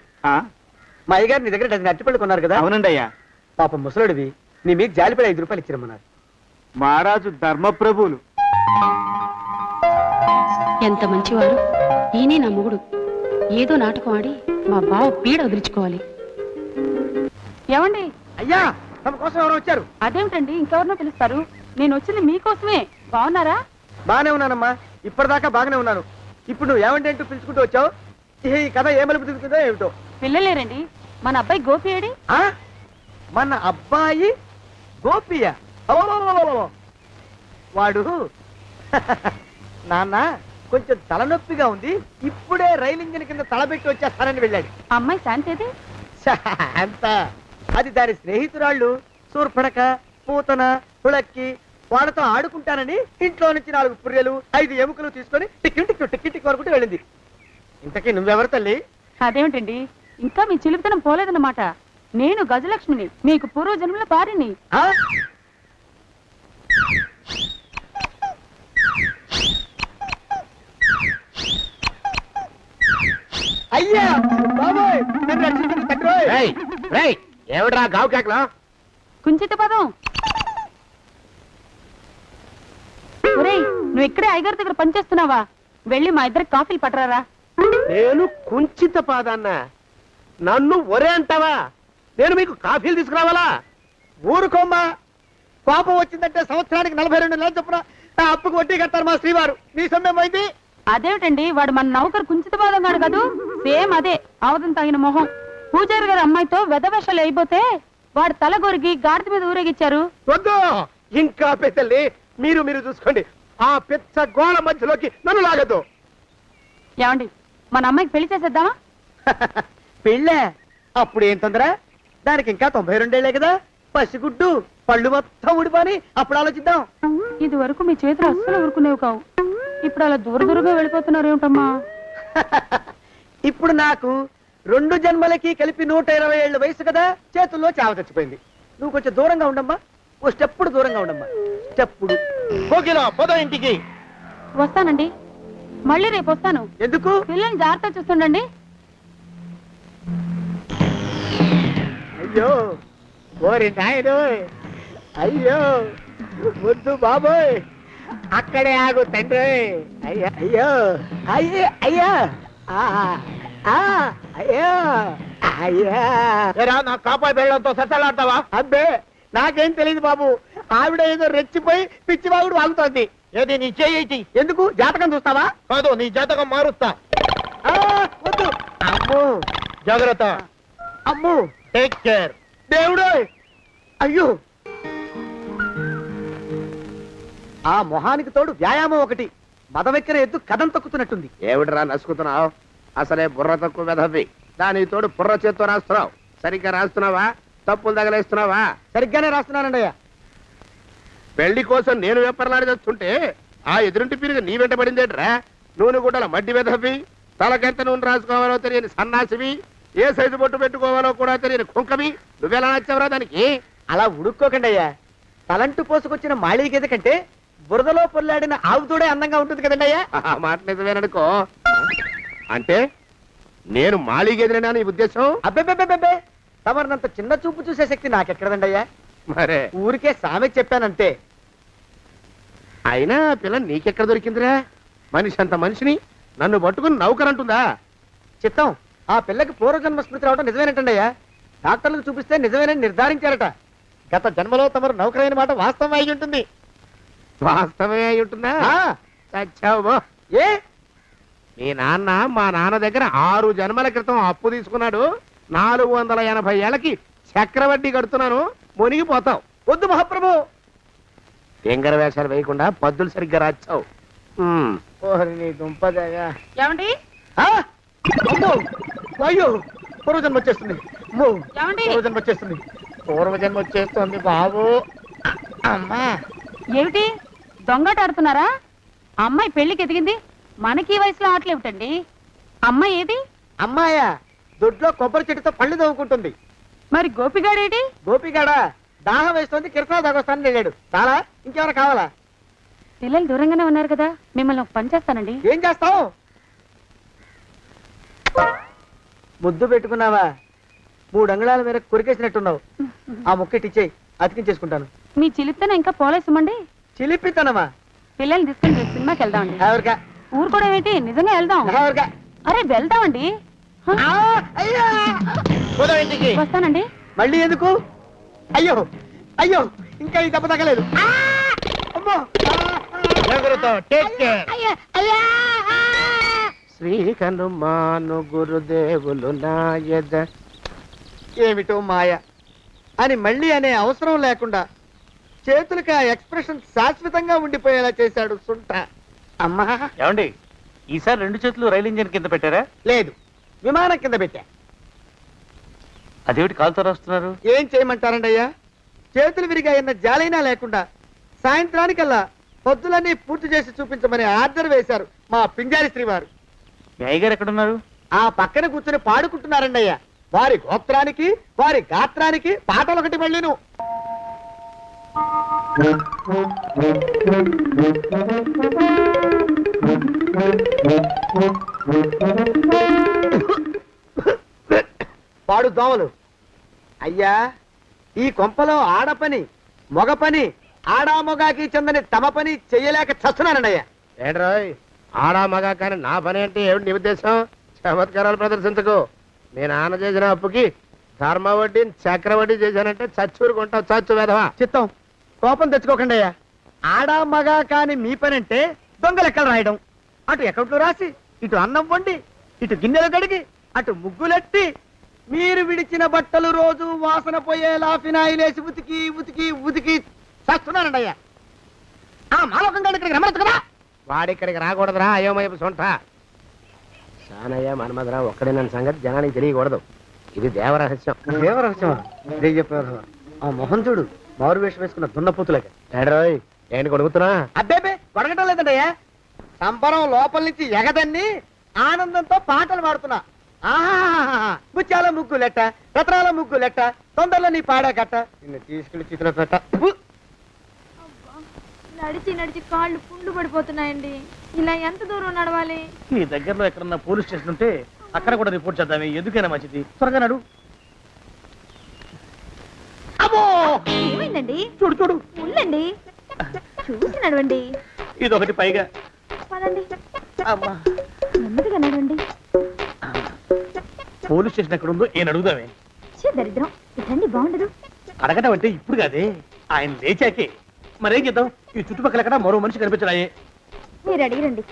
Speaker 4: మా అయ్యగారు నీ దగ్గర డజన్ అరటిపళ్ళు కొన్నారు కదా?
Speaker 6: అవునండి అయ్యా.
Speaker 4: పాప ముసలుడివి, నీ మీకు జాలిపడి 5 రూపాయలు ఇచ్చిరమ్మన్నారు.
Speaker 6: మహారాజు ధర్మప్రభువులు.
Speaker 13: ఎంత మంచివారు. ఈయనే నా మొగుడు. ఏదో నాటకం ఆడి మా బావ పీడ వదిలించుకోవాలి.
Speaker 7: ఏమండి?
Speaker 4: అయ్యా, తమ కోసం ఎవరో వచ్చారు.
Speaker 7: అదేమిటండి, ఇంకెవరినో పిలుస్తారు? నేను వచ్చింది మీకోసమే. బాగున్నారా?
Speaker 4: బాగానే ఉన్నానమ్మా, ఇప్పటిదాకా బాగానే ఉన్నాను. ఇప్పుడు నువ్వు ఏమంటే అంటూ పిలుచుకుంటూ వచ్చావు. ఈ కథ ఏ మలుపు తిరుగుతుందో ఏమిటో.
Speaker 7: పిల్లలేరండి. మన అబ్బాయి గోపి ఏడి?
Speaker 4: మన అబ్బాయి గోపియ? వాడు నాన్న కొంచెం తలనొప్పిగా ఉంది, ఇప్పుడే రైలు ఇంజిన్ కింద తలబెట్టి వచ్చేస్తానని వెళ్ళాడు.
Speaker 7: అమ్మాయి శాంతేది?
Speaker 4: అంత అది దాని స్నేహితురాళ్ళు సూర్పడక, పూతన, పుళక్కి వాళ్ళతో ఆడుకుంటానని ఇంట్లో నుంచి 4 పుర్రెలు 5 ఎముకలు తీసుకొని టిక్కి వరకు వెళ్ళింది. ఇంతకీ నువ్వెవరు తల్లి?
Speaker 7: అదేమిటండి, ఇంకా మీ చిలుపుతనం పోలేదన్నమాట. నేను గజలక్ష్మిని, మీకు పూర్వజన్మల భార్యని.
Speaker 4: అయ్యా బాబోయ్, నన్ను రక్షించండి తండ్రోయ్. ఏమిట్రా గావు కేకలో?
Speaker 7: కుంచిత పదం. ఒరేయ్, నువ్వు ఇక్కడే అయ్యగారి దగ్గర పనిచేస్తున్నావా? వెళ్ళి మా ఇద్దరికి కాఫీలు పట్టరారా.
Speaker 4: నేను కుంచిత పాదాన్న, నన్ను ఒరే అంటావా? నేను మీకు కాఫీలు తీసుకురావాలా? ఊరుకోమ్మా, కోపం వచ్చిందంటే సంవత్సరానికి 42 నెలలు చొప్పున అప్పుకు వడ్డీ కట్టారు మా శ్రీవారు. నీ సొమ్మేం పోయింది?
Speaker 7: అదేమిటండి, వాడు మన నౌకరు కుంచిత పాదం కాడు కదూ? సేమ్ అదే, అవధం తగిన మొహం. పూజారి గారి అమ్మాయితో వెధవేషాలు అయిపోతే వాడు తల గొరిగి గాడిద మీద ఊరేగిచ్చారు.
Speaker 4: వద్దు, ఇంకా పెద్దల్ని మీరు చూసుకోండి. ఆ పెద్ద గోళ మధ్యలోకి నన్ను లాగద్దు.
Speaker 7: ఏమండి, మన అమ్మాయికి పెళ్లి చేసేద్దామా?
Speaker 4: పెళ్ళే? అప్పుడు ఏం తొందర? దానికి ఇంకా 92 కదా. పసిగుడ్డు పళ్ళు మొత్తం ఊడిపోని అప్పుడు ఆలోచిద్దాం.
Speaker 7: ఇది వరకు మీ చేతులు అస్సలు ఊరుకునేవి కావు. ఇప్పుడు అలా దూరంగా వెళ్ళిపోతున్నారు ఏమిటమ్మా?
Speaker 4: ఇప్పుడు నాకు 2 జన్మలకి కలిపి 120 ఏళ్ల వయసు కదా, చేతుల్లో చావ చచ్చిపోయింది. నువ్వు కొంచెం దూరంగా ఉండమ్మా, ఓ స్టెప్పుడు దూరంగా ఉండమ్మా. స్టెప్పుడు పోదా ఇంటికి.
Speaker 7: వస్తానండి, మళ్ళీ రేపు వస్తాను.
Speaker 4: ఎందుకు?
Speaker 7: పిల్లల్ని జాగ్రత్త చూస్తుండండి.
Speaker 4: అయ్యో ఓరి నాయను, అయ్యో వద్దు బాబోయ్, అక్కడే ఆగు తండ్రి. అయ్యా అయ్యో అయ్యో అయ్యా అయ్యో అయ్యా. నా కాపాయి బెళ్ళంతో సత్తలాడతావా? అబ్బే నాకేం తెలియదు బాబు. ఆవిడ ఏదో రెచ్చిపోయి పిచ్చివాగుడు వాగుతోంది. ఏది నీ చేయి? ఎందుకు? జాతకం చూస్తావా? కాదు, నీ జాతకం మారుస్తా. వద్దు. అమ్మో జాగ్రత్త. అమ్మో టేక్ కేర్. దేవుడు అయ్యో. ఆ మొహానికి తోడు వ్యాయామం ఒకటి. మదవెక్కిన ఎద్దు కథం తొక్కుతున్నట్టుంది.
Speaker 3: ఏమిటిరా నసుకుతున్నావు? అసలే బుర్ర తక్కువ వెధవి. దాని తోడు బుర్ర చేత్తో రాస్తున్నావు. సరిగ్గా రాస్తున్నావా? తప్పులు తగలేస్తున్నావా?
Speaker 4: సరిగ్గానే రాస్తున్నానండి అయ్యా.
Speaker 3: పెళ్లి కోసం నేను వెప్పర్లాడి చేస్తుంటే ఆ ఎదురింటి పీరుగా నీ వెంట పడిందేట్రా? నూనె గుడ్డల మడ్డి వెధవి, తలకెంత నూనె రాసుకోవాలో తెలియని సన్నాసివి, ఏ సైజు బొట్టు పెట్టుకోవాలో కూడా తెలియని కుంకమి. నువ్వెలా నచ్చావురా దానికి?
Speaker 4: అలా ఉడుక్కోకండి అయ్యా. తలంటు పోసుకొచ్చిన మాళీ గేదె కంటే బురదలో పొల్లాడిన ఆవు తోడే అందంగా ఉంటుంది కదండి అయ్యా.
Speaker 3: ఆ మాట నిజమేననుకో. అంటే నేను మాళీగెదిరినా నీ ఉద్దేశం?
Speaker 4: అబ్బెబ్బెబ్బెబ్బే, తమరినంత చిన్న చూపు చూసే శక్తి నాకెక్కడదండి అయ్యా.
Speaker 3: మరే
Speaker 4: ఊరికే సామె చెప్పానంతే.
Speaker 3: అయినా పిల్ల నీకెక్కడ దొరికిందిరా? మనిషి అంత మనిషిని నన్ను పట్టుకుని నౌకరంటుందా?
Speaker 4: చిత్తం, ఆ పిల్లకి పూర్వజన్మ స్మృతి రావడం నిజమేనటండి అయ్యా. డాక్టర్లకు చూపిస్తే నిజమేనని నిర్ధారించారట. గత జన్మలో తమరు నౌకరైన మాట వాస్తవం అయి ఉంటుంది.
Speaker 3: వాస్తవమే అయి ఉంటుందా? చచ్చావు.
Speaker 4: ఏ
Speaker 3: మీ నాన్న మా నాన్న దగ్గర 6 జన్మల క్రితం అప్పు తీసుకున్నాడు. 480 ఏళ్ళకి చక్రవడ్డీ కడుతున్నాను. మునిగిపోతావు.
Speaker 4: వద్దు మహాప్రభు.
Speaker 3: ఎంగర వేషాలు వేయకుండా పద్దులు సరిగ్గా రాచావు.
Speaker 4: నీ దుంపదగా.
Speaker 7: ఏమండి
Speaker 4: అమ్మో అయ్యో, పూర్వజన్మ వచ్చేస్తుంది. అమ్మో,
Speaker 7: ఏమండి?
Speaker 4: పూర్వజన్మ వచ్చేస్తుంది. పూర్వజన్మ వచ్చేస్తుంది బాబు. అమ్మా
Speaker 7: ఏమిటి దొంగట ఆడుతున్నారా? అమ్మాయి పెళ్లికి ఎదిగింది, మనకి ఈ వయసులో ఆటలేమిటండి? అమ్మాయి ఏది?
Speaker 4: అమ్మాయా? దొడ్లో కొబ్బరి చెట్టుతో పళ్ళు తవ్వుకుంటుంది.
Speaker 7: మరి గోపిగాడేటి?
Speaker 4: గోపిగాడ దాహం వేస్తుంది, కిరసా దాగొస్తానని వెళ్ళాడు. చాలా ఇంకెవరు కావాలా?
Speaker 7: పిల్లలు దూరంగానే ఉన్నారు కదా, మిమ్మల్ని ఒక పని చేస్తానండి.
Speaker 4: ఏం చేస్తావు? ముద్దు పెట్టుకున్నావా? 3 అంగుళాల మేర కొరికేసినట్టున్నావు. ఆ ముక్కెట్టిచ్చేయి, అతికించేసుకుంటాను.
Speaker 7: మీ చిలిపితనం ఇంకా పోలేసమండి.
Speaker 4: చిలిపితనమా?
Speaker 7: పిల్లల్ని తీసుకుని రేపు సినిమాకి వెళ్దామండి.
Speaker 4: ఎవరికా?
Speaker 7: ఊరు కూడా ఏంటి, నిజంగా వెళ్దాం.
Speaker 4: ఎవరికా?
Speaker 7: అరే వెళ్దామండి. వస్తానండి.
Speaker 4: మళ్ళీ ఎందుకు? అయ్యో అయ్యో, ఇంకా ఈ దెబ్బ తగ్గలేదు.
Speaker 3: శ్రీకనుమాను గురుదేవులు నాయద.
Speaker 4: ఏమిటో మాయ అని మళ్ళీ అనే అవసరం లేకుండా చేతులకి ఆ ఎక్స్ప్రెషన్ శాశ్వతంగా ఉండిపోయేలా చేశాడు సుంట. అమ్మా
Speaker 6: ఏమండి, ఈసారి 2 చేతులు రైలు ఇంజిన్ కింద పెట్టారా?
Speaker 4: లేదు, విమానం కింద పెట్టా.
Speaker 6: అదేమిటి కాలుతో రాస్తున్నారు?
Speaker 4: ఏం చేయమంటారండి అయ్యా? చేతులు విరిగాయన్న జాలైనా లేకుండా సాయంత్రానికల్లా పొద్దులన్నీ పూర్తి చేసి చూపించమని ఆర్డర్ వేశారు మా పింజారి శ్రీ వారు.
Speaker 6: మీ అయ్యగారు ఎక్కడున్నారు?
Speaker 4: ఆ పక్కన కూర్చొని పాడుకుంటున్నారండి అయ్యా. వారి గోత్రానికి వారి గాత్రానికి పాటలు ఒకటి మళ్ళీను. పాడు దోమలు. అయ్యా, ఈ కొంపలో ఆడ పని మొగ పని, ఆడా మొగాకి చెందని తమ పని చెయ్యలేక చస్తున్నానండయ్యా.
Speaker 3: ఏంట్రోయ్, ఆడా మగా కానీ నా పని అంటే ఏమిటి నీ ఉద్దేశం? చమత్కారాలు ప్రదర్శించకు. మీ నాన్న చేసిన అప్పుకి ధర్మ వడ్డీ చక్రవడ్డీ చేశానంటే చచ్చూరుకుంటావు. చచ్చు వేధవా.
Speaker 4: చిత్తం, కోపం తెచ్చుకోకండి అయ్యా. ఆడా మగా కాని మీ పని అంటే దొంగ లెక్కలు రాయడం. అటు అకౌంట్లు రాసి, ఇటు అన్నం వండి, ఇటు గిన్నెలు కడిగి, అటు ముగ్గులెట్టి, మీరు విడిచిన బట్టలు రోజు వాసన పోయేలా ఫినాయిలేసి ఉతికి ఉతికి ఉతికి చేస్తున్నానండి అయ్యా. ఆ మాలోకం గారు ఇక్కడికి రమ్మచ్చు కదా.
Speaker 3: వాడిక్కడికి రాకూడదురా అయోమయపు సొంట. సానయ్య మన్మధరా ఒక్కడే నన్ను సంగతి జనానికి తెలియకూడదు. ఇది దేవరహస్యం.
Speaker 4: దేవరహస్యమా? చెప్పారు. ఆ మొహం చూడు, మారు వేషం వేసుకున్న దున్నపోతులకి.
Speaker 3: ఏడ్రోయ్, ఏంటి కొడుకుతున్నా?
Speaker 4: అబ్బేబే కొడగటం లేదండయ్యా. సంబరం లోపల నుంచి ఎగదన్ని ఆనందంతో పాటలు పాడుతున్నా. ఆహా, ముత్యాల ముగ్గు లెట్ట, రత్నాల ముగ్గు లెట్ట, తొందరలో నీ పాడా కట్ట, నిన్ను తీసుకెళ్లి చేతిలో పెట్ట.
Speaker 14: నడిచి నడిచి కాళ్ళు పుండ్లు పడిపోతున్నాయండి. ఇలా ఎంత దూరం నడవాలి?
Speaker 6: మీ దగ్గరలో ఎక్కడన్నా పోలీస్ స్టేషన్ ఉంటే అక్కడ కూడా రిపోర్ట్ చేద్దామే. ఎందుకైనా మంచిది. త్వరగా నడు.
Speaker 14: ఏమైందండి?
Speaker 4: చూడు చూడు,
Speaker 14: ఉండండి, చూసి నడవండి.
Speaker 4: ఇదొకటి పైగా.
Speaker 14: పదండి,
Speaker 4: అమ్మా,
Speaker 14: నెమ్మదిగా నడవండి.
Speaker 4: పోలీస్ స్టేషన్ ఎక్కడ ఉందో ఏం అడుగుదామే?
Speaker 14: ఛీ, దరిద్రం, ఇటండి బాగుండదు.
Speaker 4: అడగటం అంటే ఇప్పుడు కాదే, ఆయన లేచాకే. మరేం చేద్దాం, ఈ చుట్టుపక్కల ఎక్కడ మరో మనిషి కనిపించడాయే.
Speaker 14: మీరు అడిగిరండి.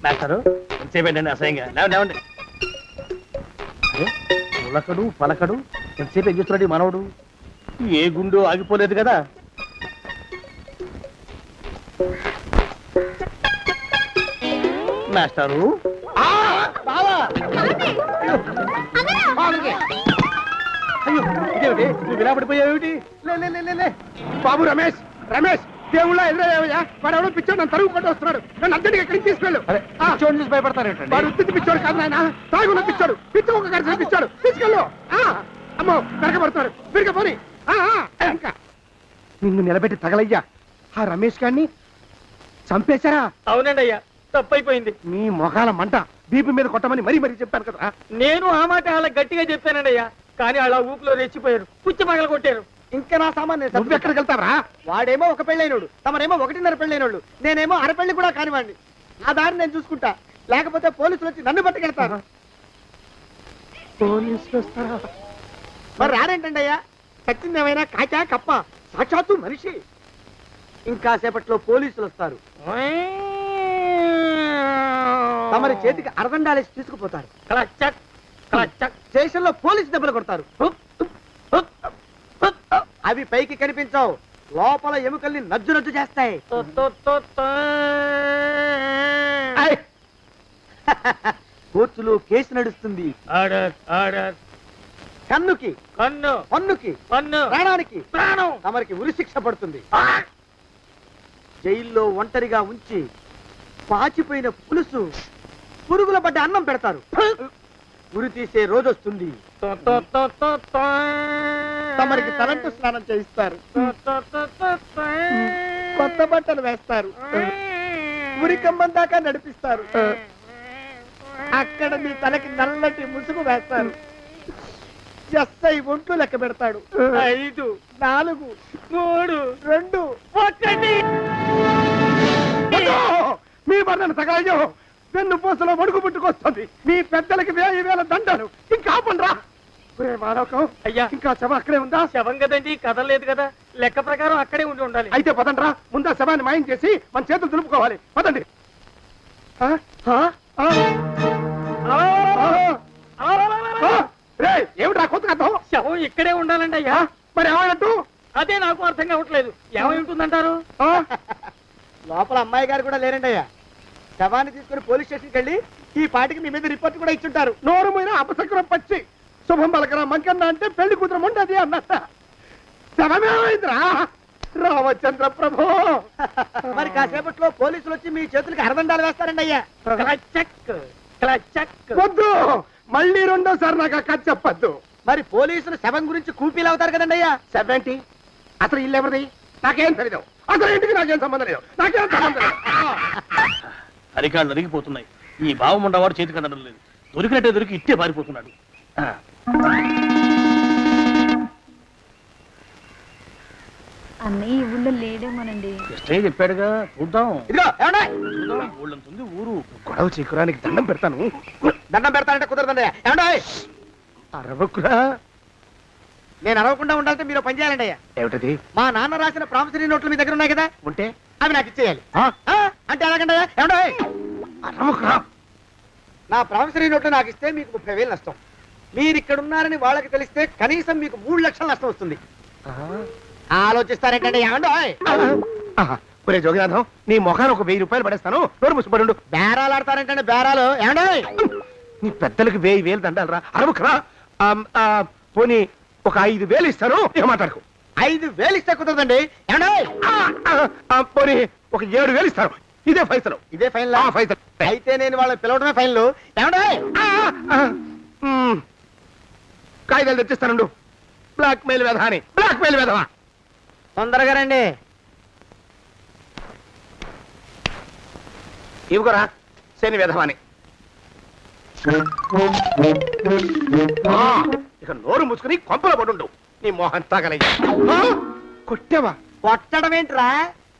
Speaker 4: మాస్టారు ఎంతసేపేంటండి అసహ్యంగా? లేవండి. అరే, ఉలకడు పలకడు, ఎంతసేపు ఏం చేస్తున్నాడు ఈ మనవడు? ఏ గుండు ఆగిపోలేదు కదా. మాస్టారు, అయ్యో ఇదేమిటి, నువ్వు విలాపడిపోయావేమిటి? లే. బాబు రమేష్, రమేష్, దేవుళ్ళ ఎదురయ్యా, వాడు ఎవడో పిచ్చోడు నన్ను తరుగు కొట్టి వస్తున్నాడు. నన్ను అద్దెకి ఎక్కడికి తీసుకెళ్ళు. పిచ్చోడు చూసి భయపడతారేంటండి? వాడు ఉత్తి పిచ్చోడు కాదు నాయన, తాగున్న పిచ్చోడు, పిచ్చి ఒక కలిసి పిచ్చాడు. తీసుకెళ్ళు. అమ్మో వెనకబడుతున్నాడు, విరగపోని. ఇంకా నిన్ను నిలబెట్టి తగలయ్యా. ఆ రమేష్ గారిని చంపేశారా? అవునండి అయ్యా, తప్పైపోయింది. మీ మొఖాల మంట, బీపీ మీద కొట్టమని మరీ చెప్పాను కదా. నేను ఆ మాట అలా గట్టిగా చెప్పానండి అయ్యా, కానీ అలా ఊపిలో రెచ్చిపోయారు, పుచ్చి పగల కొట్టారు. ఇంకా నా సామాన్ నువ్వు ఎక్కడికి వెళ్తావరా? వాడేమో ఒక పెళ్ళైనోడు, తమరేమో 1.5 పెళ్ళైనోళ్ళు, నేనేమో అరపెళ్ళి కూడా కానివ్వండి. ఆ దారి నేను చూసుకుంటా, లేకపోతే పోలీసులు వచ్చి నన్ను పట్టుకెళ్తారు. పోలీసులు వస్తారా? మరి రారేంటండి అయ్యా, చచ్చింది ఏమైనా కాచా కప్ప, సాక్షాత్తు మనిషి. ఇంకా సేపట్లో పోలీసులు వస్తారు, తమరి చేతికి అరదండాలేసి తీసుకుపోతారు. స్టేషన్ లో పోలీసు దెబ్బలు కొడతారు, అవి పైకి కనిపించవు, లోపల ఎముకల్ని నజ్జు నజ్జు చేస్తాయి. కోర్టులో కేసు నడుస్తుంది. కన్నుకి కన్ను, పన్నుకి పన్ను, ప్రాణానికి ప్రాణం. తమరికి ఉరి శిక్ష పడుతుంది. జైల్లో ఒంటరిగా ఉంచి పాచిపోయిన పులుసు, పురుగుల పడ్డ అన్నం పెడతారు. ఉరి తీసే రోజు వస్తుంది. తమరికి తలంటు స్నానం చేయిస్తారు, కొత్త బట్టలు వేస్తారు, ఉరి కంబం దాకా నడిపిస్తారు. అక్కడ మీ తలకి నల్లటి ముసుగు వేస్తారు. ఎస్ఐ ఒంట్లు లెక్క పెడతాడు. 5, 4, 3, 2, 1. మీ వర్ణన తగలయ్యో, పెన్ను పూసలో వడుగు పుట్టుకొస్తుంది. మీ పెద్దలకి 1000 దండలు. ఇంకా ఆపండ్రా. మానవకం అయ్యా, ఇంకా శవం అక్కడే ఉందా? శవం కదండి, కదలేదు కదా, లెక్క ప్రకారం అక్కడే ఉండాలి. అయితే పదండ్రా, ముందా శవాన్ని మాయం చేసి మన చేతులు దులుపుకోవాలి. పదండి. ఏమిట్రా కొత్త కథ? శవం ఇక్కడే ఉండాలండి అయ్యా. మరి ఏమైనట్టు? అదే నాకు అర్థం కావట్లేదు. ఏమై ఉంటుందంటారు? లోపల అమ్మాయి గారు కూడా లేరండి అయ్యా. శవాన్ని తీసుకుని పోలీస్ స్టేషన్కి వెళ్ళి ఈ పాటికి మీ మీద రిపోర్ట్ కూడా ఇచ్చుంటారు. నోరుమైన అపశకురం పచ్చి శుభం పలకరా మంకన్న అంటే పెళ్లి కూతురం ఉండదు అన్నట్ట. శవమేమైందిరా రామచంద్ర ప్రభు. మరి కాసేపట్లో పోలీసులు వచ్చి మీ చేతులకి అరదండాలు వేస్తారండి అయ్యా. వద్దు, మళ్ళీ రెండోసారి నాకు ఆ కథ చెప్పద్దు. మరి పోలీసులు శవం గురించి కూపీలు అవుతారు కదండి అయ్యా. శవేంటి? అసలు ఇల్లు ఎవరిది? నాకేం తెలియదు. అసలు ఇంటికి నాకేం సంబంధం లేదు. నాకేం సంబంధం లేదు.
Speaker 10: అరికాళ్ళు అరిగిపోతున్నాయి. ఈ భావం ఉండవాడు చేతికి అందడం లేదు. దొరికినట్టే దొరికి ఇట్టే పారిపోతున్నాడు.
Speaker 14: అన్నయ్య ఈ ఊళ్ళో లేడేమోనండి.
Speaker 10: కృష్ణయ్య చెప్పాడుగా, చూద్దాం. ఊళ్ళంతుంది ఊరు.
Speaker 3: గొడవ చీకురానికి దండం పెడతాను. దండం పెడతానంటే కుదరదండి. ఏమండి అరవకురా. నేను అరవకుండా ఉండాలంటే మీరు పని చేయాలండి అయ్యా. ఏమిటది? మా నాన్న రాసిన ప్రామిసరీ నోట్లు మీ దగ్గర ఉన్నాయి కదా, ఉంటే అవి నాకు ఇచ్చేయాలి. అంటే ఎలాగండి అయ్యా? ఏమండి అరవకురా. నా ప్రామిసరీ నోట్లు నాకు ఇస్తే మీకు 30,000 నష్టం. మీరు ఇక్కడ ఉన్నారని వాళ్ళకి తెలిస్తే కనీసం మీకు 3 లక్షల నష్టం వస్తుంది. ఆలోచిస్తారేంటండి? ఏమండి ఒరే జోగినాథం, నీ మొఖాన్ని ఒక 1000 రూపాయలు పడేస్తాను. నోరు ముసుపడు. బేరాలు ఆడతారేంటండి? బేరాలు ఏమండి? నీ పెద్దలకు 1000 దండాలరా. అరవకురా. పోనీ ఒక 5,000 ఇస్తాను. మాట్లాడుకో. 5,000 ఇస్తే కుదరదండి. ఏమండి? పోనీ ఒక 7,000 ఇస్తాను. ఇదే ఫైసలు. ఇదే ఫైన్? ఫైసలు. అయితే నేను వాళ్ళని పిలవడమే ఫైన్లు. ఏమండి? కాగితాలు తెచ్చిస్తాను. బ్లాక్ మెయిల్ వెధవా అని. బ్లాక్ మెయిల్ వెధవా. తొందరగా రండి. ఇవిగోరా శని విధమని. ఇక నోరు మూసుకుని కొంపలో పడుండు. నీ మోహన్ తాగలయ్యా. కొట్టావా?
Speaker 4: కొట్టడం ఏంట్రా,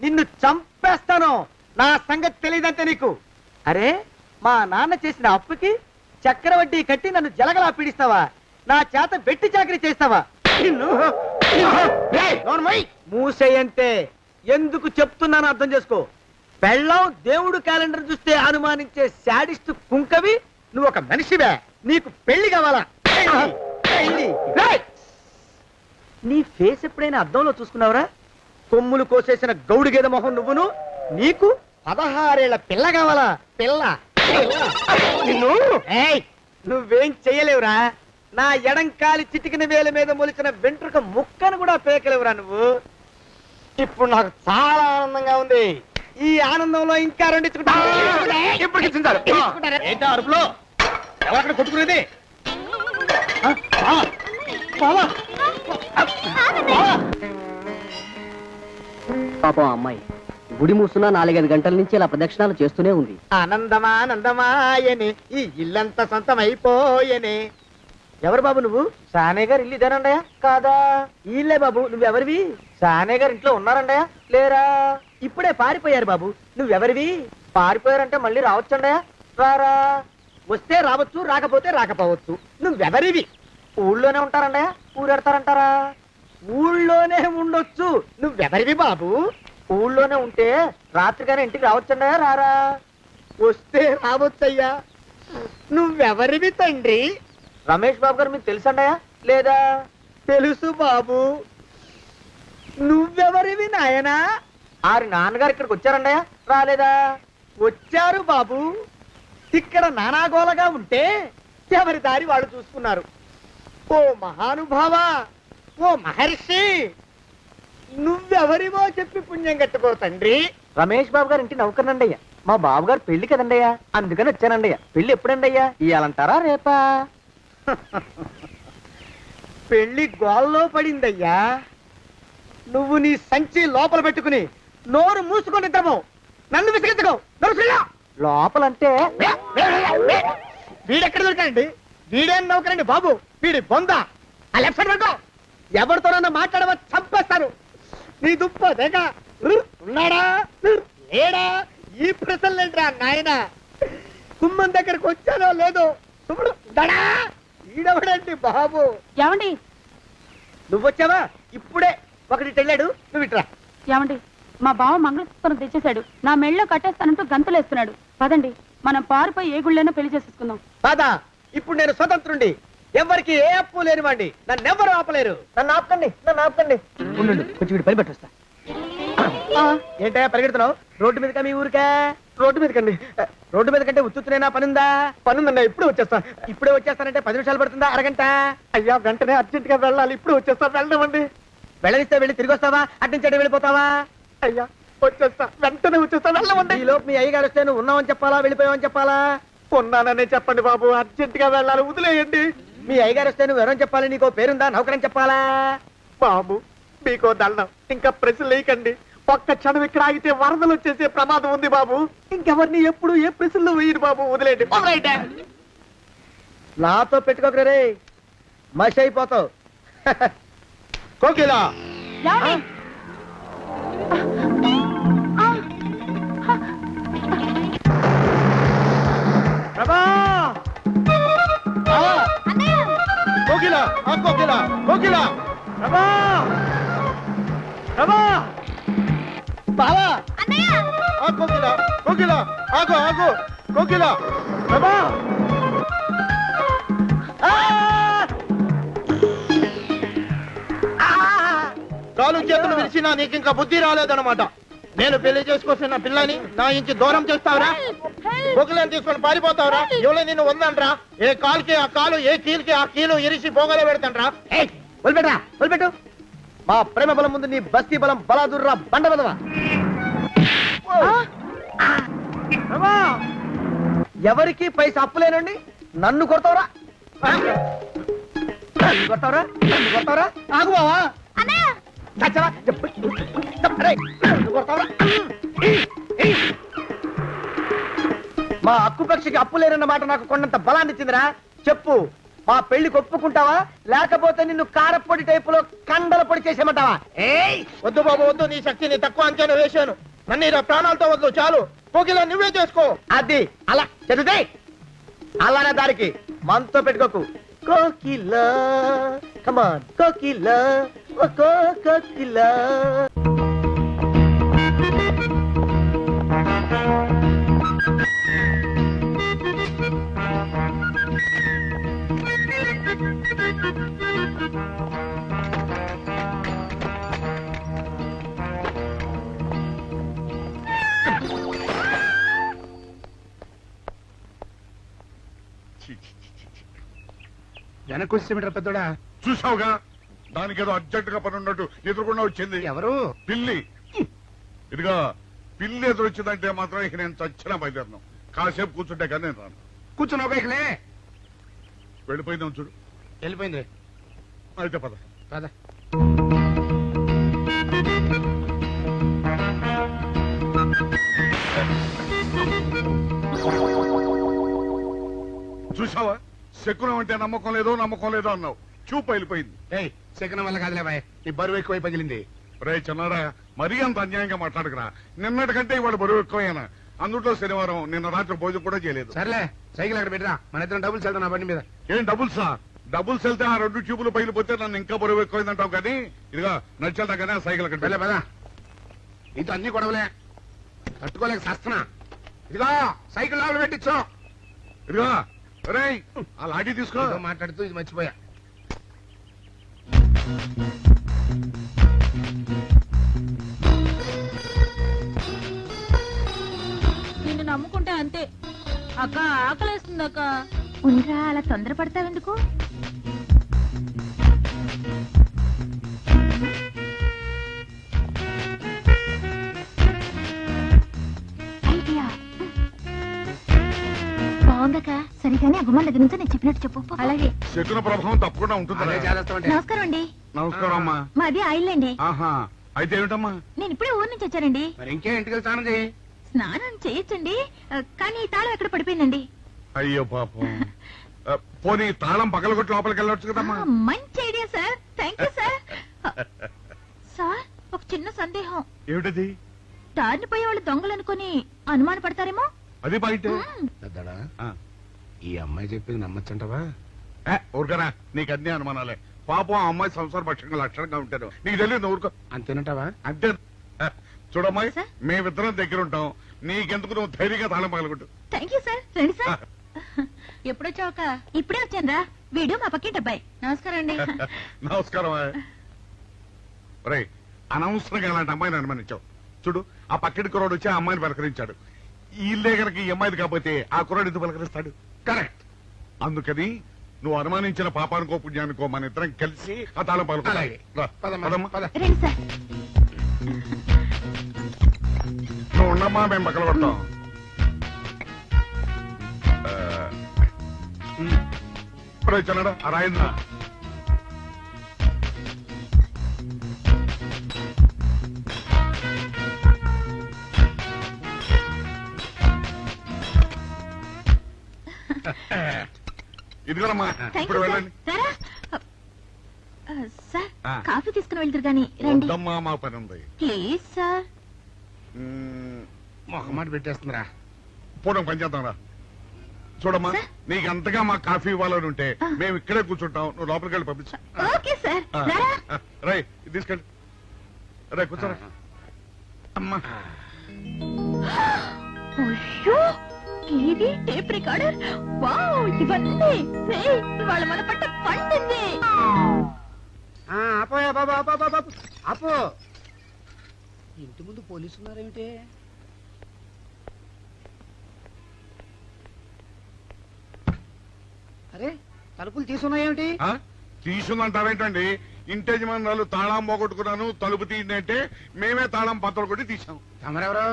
Speaker 4: నిన్ను చంపేస్తాను. నా సంగతి తెలియదంటే నీకు. అరే, మా నాన్న చేసిన అప్పుకి చక్రవడ్డీ కట్టి నన్ను జలగలా పీడిస్తావా? నా చేత వెట్టి చాకరీ చేస్తావా? మూసేయంటే ఎందుకు చెప్తున్నాను అర్థం చేసుకో. పెళ్ళం దేవుడు క్యాలెండర్ చూస్తే అనుమానించే శాడిస్ట్ కుంకవి నువ్వు ఒక మనిషివే. నీకు పెళ్లి కావాలా? పెళ్లి. నీ ఫేస్ ఎప్పుడైనా అద్దంలో చూసుకున్నావురా? కొమ్ములు కోసేసిన గౌడు గేదె మొహం నువ్వును. నీకు 16 ఏళ్ల పిల్ల కావాలా? పిల్ల. నువ్వేం చెయ్యలేవురా. నా ఎడంకాలి చిటికిన వేల మీద మొలిచిన వెంట్రుక ముక్కను కూడా పేకలేవురా నువ్వు. ఇప్పుడు నాకు చాలా ఆనందంగా ఉంది. ఈ ఆనందంలో ఇంకా రెండించుకుంటా. ఏంటో అరుపులో ఎవరక్కడ కొట్టుకునేది?
Speaker 5: పాపం అమ్మాయి గుడి మూసున్న 4-5 గంటల నుంచి ఇలా ప్రదక్షిణాలు చేస్తూనే ఉంది.
Speaker 4: ఆనందమానందమాయని ఈ ఇల్లంతా సొంతమైపోయని. ఎవరు బాబు నువ్వు? సానే గారు ఇల్లు ఇదేనండయా? కాదా? ఇల్లే బాబు. నువ్వెవరివి? సానే గారు ఇంట్లో ఉన్నారండయా? లేరా? ఇప్పుడే పారిపోయారు బాబు. నువ్వెవరివి? పారిపోయారంటే మళ్ళీ రావచ్చండయా? రారా. వస్తే రావచ్చు, రాకపోతే రాకపోవచ్చు. నువ్వెవరివి? ఊళ్ళోనే ఉంటారండయా? ఊరెడతారంటారా? ఊళ్ళోనే ఉండొచ్చు. నువ్వెవరివి బాబు? ఊళ్ళోనే ఉంటే రాత్రిగానే ఇంటికి రావచ్చండయా? రారా. వస్తే రావచ్చయ్యా. నువ్వెవరివి తండ్రి? రమేష్ బాబు గారు మీకు తెలుసండయా? లేదా? తెలుసు బాబు. నువ్వెవరివి నాయనా? ఆరి నాన్నగారు ఇక్కడికి వచ్చారండయా? రాలేదా? వచ్చారు బాబు. ఇక్కడ నానాగోలగా ఉంటే ఎవరి దారి వాళ్ళు చూసుకున్నారు. ఓ మహానుభావ, ఓ మహర్షి, నువ్వెవరివో చెప్పి పుణ్యం కట్టుకో తండ్రి. రమేష్ బాబు గారు ఇంటి నౌకర్నండయ్యా. మా బాబు గారు పెళ్లి కదండయ్యా, అందుకని వచ్చానండయ్యా. పెళ్లి ఎప్పుడండయ్యా? ఇయ్యాలంటారా రేపా? పెళ్లి గోల్లో పడిందయ్యా. నువ్వు నీ సంచి లోపల పెట్టుకుని నోరు మూసుకొని నిద్రపో. నన్ను విసిగించుకో. లోపలంటే వీడెక్కడ దొరికాడండి? వీడేం నౌకరండి బాబు, వీడి బొంద. ఆ లెఫ్ట్ సైడ్ పెట్టుకో. ఎవరితోనన్నా మాట్లాడవా చంపేస్తాను. నీ దుప్ప దేగ ఉన్నాడా లేడా? ఈ ప్రశ్నలేంట్రా నాయన. కుమ్మం దగ్గరకు వచ్చానో లేదో చూడు. దడా ఈడవడండి బాబు.
Speaker 7: ఏమండి?
Speaker 4: నువ్వొచ్చావా? ఇప్పుడే ఒకటి వెళ్ళాడు. నువ్వు ఇట్రా.
Speaker 7: ఏమండి, మా బావ మంగళసూత్రం తెచ్చేశాడు. నా మెళ్ళో కట్టేస్తానంటూ గంతులేస్తున్నాడు. పదండి, మనం పారిపోయి ఏ గుళ్ళైనా పెళ్లి చేసేసుకుందాం.
Speaker 4: కాదా? ఇప్పుడు నేను స్వతంత్రుండి, ఎవరికి ఏ అప్పు లేనివ్వండి. నన్ను ఎవరు ఆపలేరు. నన్ను ఆపకండి, నన్ను ఆపకండి. ఉండు, కొంచెం వీడి పని పెట్టొస్తా. ఏంటా పరిగెడుతున్నావు? రోడ్డు మీదకా మీ ఊరికా? రోడ్డు మీదకండి. రోడ్డు మీద కంటే ఉత్తునేనా? పనుందా? పనుందండి. ఇప్పుడే వచ్చేస్తా. ఇప్పుడే వచ్చేస్తానంటే 10 నిమిషాలు పడుతుందా? అరగంట? అయ్యా వెంటనే అర్జెంట్ గా వెళ్ళాలి. ఇప్పుడు వచ్చేస్తా. వెళ్ళమండి. వెళ్ళనిస్తే వెళ్ళి తిరిగి వస్తావా? అట్నుంచి వెళ్ళిపోతావా? అయ్యా వచ్చేస్తా, వెంటనే వచ్చేస్తా. వెళ్ళమండి. ఈ లోపు మీ అయ్యగారు వస్తే నువ్వు ఉన్నావని చెప్పాలా, వెళ్ళిపోయావని చెప్పాలా? ఉన్నాననే చెప్పండి బాబు. అర్జెంట్ గా వెళ్ళాలి, వదిలేయండి. మీ అయ్యగారు వస్తే నువ్వు ఎవరని చెప్పాలి? నీకో పేరుందా? నౌకరని చెప్పాలా? బాబు మీకో దండం. ఇంకా ప్రశ్నలు వేయకండి. ఒక్క క్షణం ఇక్కడ ఆగితే వరదలు వచ్చేసే ప్రమాదం ఉంది బాబు. ఇంకెవరిని ఎప్పుడు ఏ ప్రశ్నలు వేయరు బాబు. వదిలేయండి. నాతో పెట్టుకోకరే, మషి అయిపోతావు. కోకిలా కోకిలా కోకిలా కోకిలా బావా కోకిలా కోకిలా ఆగు ఆగు కోకిలా కాలు చేతులు విరిచినా నీకు ఇంకా బుద్ధి రాలేదన్నమాట. నేను పెళ్లి చేసుకొస్తున్న పిల్లని నా ఇంటి దూరం చేస్తావురా? బొగ్గులను తీసుకొని పారిపోతావురా? ఎవరో నిన్ను ఉందంట్రా? ఏ కాలుకి ఆ కాలు, ఏ కీలుకి ఆ కీలు ఇరిచి బొగలో పెడతాంట్రా? వదిలిపెట్టరా, వదిలిపెట్టు. మా ప్రేమ బలం ముందు నీ బస్తీ బలం బలాదుర్రా బండ బలవా. ఎవరికి పైసా అప్పులేనండి నన్ను కొడతావురా? కొడతావురా? కొడతావురా? ఆగు బావా. మా అక్కుపక్షికి అప్పు లేరన్న మాట నాకు కొండంత బలాన్ని ఇచ్చిందిరా. చెప్పు, మా పెళ్లికి ఒప్పుకుంటావా లేకపోతే నిన్ను కారపొడి టైపులో కండల పొడి చేసేమంటావా? ఏయ్ వద్దు బాబు వద్దు, నీ శక్తిని తక్కువ అంచనా వేశాను. నన్ను ఇలా ప్రాణాలతో వద్దు, చాలు. పోకిలా నువ్వే చేసుకో. అది అలా చదివితే అలానే దారికి మనతో పెట్టుకోకు. కోకిలా కమాన్ కోకిలా ఓ కోకిలా.
Speaker 12: వెనక్కి వచ్చేమిట్రా పెద్దోడా?
Speaker 11: చూసావుగా, దానికేదో అర్జెంట్ గా పని ఉన్నట్టు ఎదురుకుండా వచ్చింది.
Speaker 12: ఎవరు?
Speaker 11: పిల్లి. ఇదిగా పిల్లి ఎదురు వచ్చిందంటే మాత్రం ఇక నేను చచ్చిన బయలుదేరను. కాసేపు కూర్చుంటే కానీ నేను రాను.
Speaker 12: కూర్చుని ఒక ఇకలే
Speaker 11: వెళ్ళిపోయిందాం చూడు.
Speaker 12: వెళ్ళిపోయింది.
Speaker 11: అయితే పద
Speaker 12: పద.
Speaker 11: చూసావా, శకునం అంటే నమ్మకం లేదో అన్నావు. చూపు వెళ్ళిపోయింది.
Speaker 12: ఏయ్ శకనం వల్ల కాదులే బాయ్, నీ బరువు ఎక్కువై పగిలింది.
Speaker 11: రే చిన్నారా, మరీ అంత అన్యాయంగా మాట్లాడకురా. నిన్నటికంటే ఇవాళ బరువు ఎక్కువైనా. అందులో శనివారం నిన్న రాత్రి భోజనం కూడా చేయలేదు.
Speaker 12: సర్లే సైకిల్ అక్కడ పెట్టరా, మన ఇద్దరం డబ్బులు వెళ్తాం నా బండి మీద.
Speaker 11: ఏం డబుల్సా? డబుల్స్ వెళ్తే ఆ 2 ట్యూబులు పగిలిపోతే నన్ను ఇంకా బరువు ఎక్కువైందంటావు. కానీ ఇదిగా నడిచేదా కానీ ఆ సైకిల్ అక్కడ
Speaker 12: వెళ్ళే పదా. ఇంత అన్ని గొడవలే తట్టుకోలేక సస్తనా. ఇదిగో సైకిల్ లోపల పెట్టించు.
Speaker 11: ఇదిగా రే ఆ లాఠీ తీసుకో.
Speaker 12: ఏదో మాట్లాడుతూ ఇది మర్చిపోయా.
Speaker 7: నిన్ను నమ్ముకుంటే అంతే. అక్క ఆకలేస్తుంది అక్క.
Speaker 14: ఉండరా, అలా తొందరపడతావెందుకు? ఐడియా బాగుందక్క. సరిగానే ఆ గుమ్మం దగ్గర నుంచి నేను చెప్పినట్టు చెప్పు. అలాగే.
Speaker 11: శకున ప్రభావం తప్పకుండా ఉంటుంది.
Speaker 14: నమస్కారం అండి.
Speaker 11: నమస్కారం అమ్మా.
Speaker 14: మాది ఐలండి.
Speaker 11: ఆహా, అయితే ఏమిటమ్మా?
Speaker 14: నేను ఇప్పుడే ఊరు నుంచి వచ్చానండి.
Speaker 12: మరి ఇంకే ఇంటికి స్నానం చేయి.
Speaker 14: స్నానం చేయొచ్చండి, కానీ తాళం ఎక్కడ పడిపోయిందండి.
Speaker 11: అయ్యో పాపం. పోనీ తాళం పగలగొట్టి లోపలికి వెళ్ళొచ్చు కదమ్మా.
Speaker 14: మంచి idea sir, thank you sir. Sir ఒక చిన్న సందేహం.
Speaker 11: ఏమిటది?
Speaker 14: దారిని పోయే వాళ్ళు దొంగలు అనుకుని అనుమాన పడతారేమో.
Speaker 11: అది బయట
Speaker 12: పెద్దడా, ఈ అమ్మాయి చెప్పింది నమ్మచ్చంటవా?
Speaker 11: ఊరుకరా, నీకు అన్ని అనుమానాలే. పాపం ఆ అమ్మాయి సంసార పక్షంగా లక్షణంగా ఉంటారు. నీకు తెలియదు ఊరుకో.
Speaker 12: అంతేనంటావా?
Speaker 11: అంతే. చూడమ్మాయి, మేమిద్దరం దగ్గర ఉంటాం. నీకెందుకు, నువ్వు ధైర్యంగా తాళం పగలగొట్టు.
Speaker 14: Thank you sir. రండి సార్. ఎప్పుడొచ్చావుక? ఇప్పుడే వచ్చాను రా. వీడు మా పక్కింటి అబ్బాయి. నమస్కారం అండి.
Speaker 11: నమస్కారం. రే, అనవసరంగా అలాంటి అమ్మాయిని అనుమానించావు. చూడు, ఆ పక్కింటి కుర్రాడు వచ్చి ఆ అమ్మాయిని పలకరించాడు. ఈ ఇల్లే కనుక ఈ అమ్మాయిది కాకపోతే ఆ కుర్రాడు ఎందుకు పలకరిస్తాడు? కరెక్ట్. అందుకని నువ్వు అనుమానించిన పాపానికో పుణ్యానికో మన ఇద్దరం కలిసి ఆ తాళం పలుకోవాలి.
Speaker 14: రండి సార్.
Speaker 11: నువ్వు ఉండమ్మా, మేము పక్కన పడతాం. చల్లడా ఆ రాయింద్ర. ఇదిగోనమ్మా, ఇప్పుడు వెళ్ళండి.
Speaker 14: సార్ కాఫీ తీసుకుని వెళ్తారు గాని రండి.
Speaker 11: వద్దమ్మా, మా పని ఉంది.
Speaker 14: Please sir.
Speaker 12: ఒక మాట పెట్టేస్తుందిరా.
Speaker 11: పూడం పని చేద్దాం రా. చూడమ్మా, నీకు అంతగా మా కాఫీ ఇవ్వాలని ఉంటే మేము ఇక్కడే కూర్చుంటాం. నువ్వు లోపలికి వెళ్ళి పంపించు.
Speaker 14: Okay sir.
Speaker 11: రై ఇది తీసుకెళ్ళి. రే కూర్చోరా. అమ్మా,
Speaker 14: టీవీ, టేప్ రికార్డర్, వావ్ ఇవన్నీ. ఇవాళ మన పట్ట పండింది.
Speaker 4: అపోయా బాబా, అపో. ఇంటి ముందు పోలీసు ఉన్నారేమిటి? అరే, తలుపులు తీసున్నాయేమిటి?
Speaker 11: తీసుందంటారేంటండి? ఇంటి యజమానులు తాళం పోగొట్టుకున్నాను, తలుపు తీయండి అంటే మేమే తాళం పత్తలు కొట్టి తీసాం.
Speaker 12: తమరెవరు?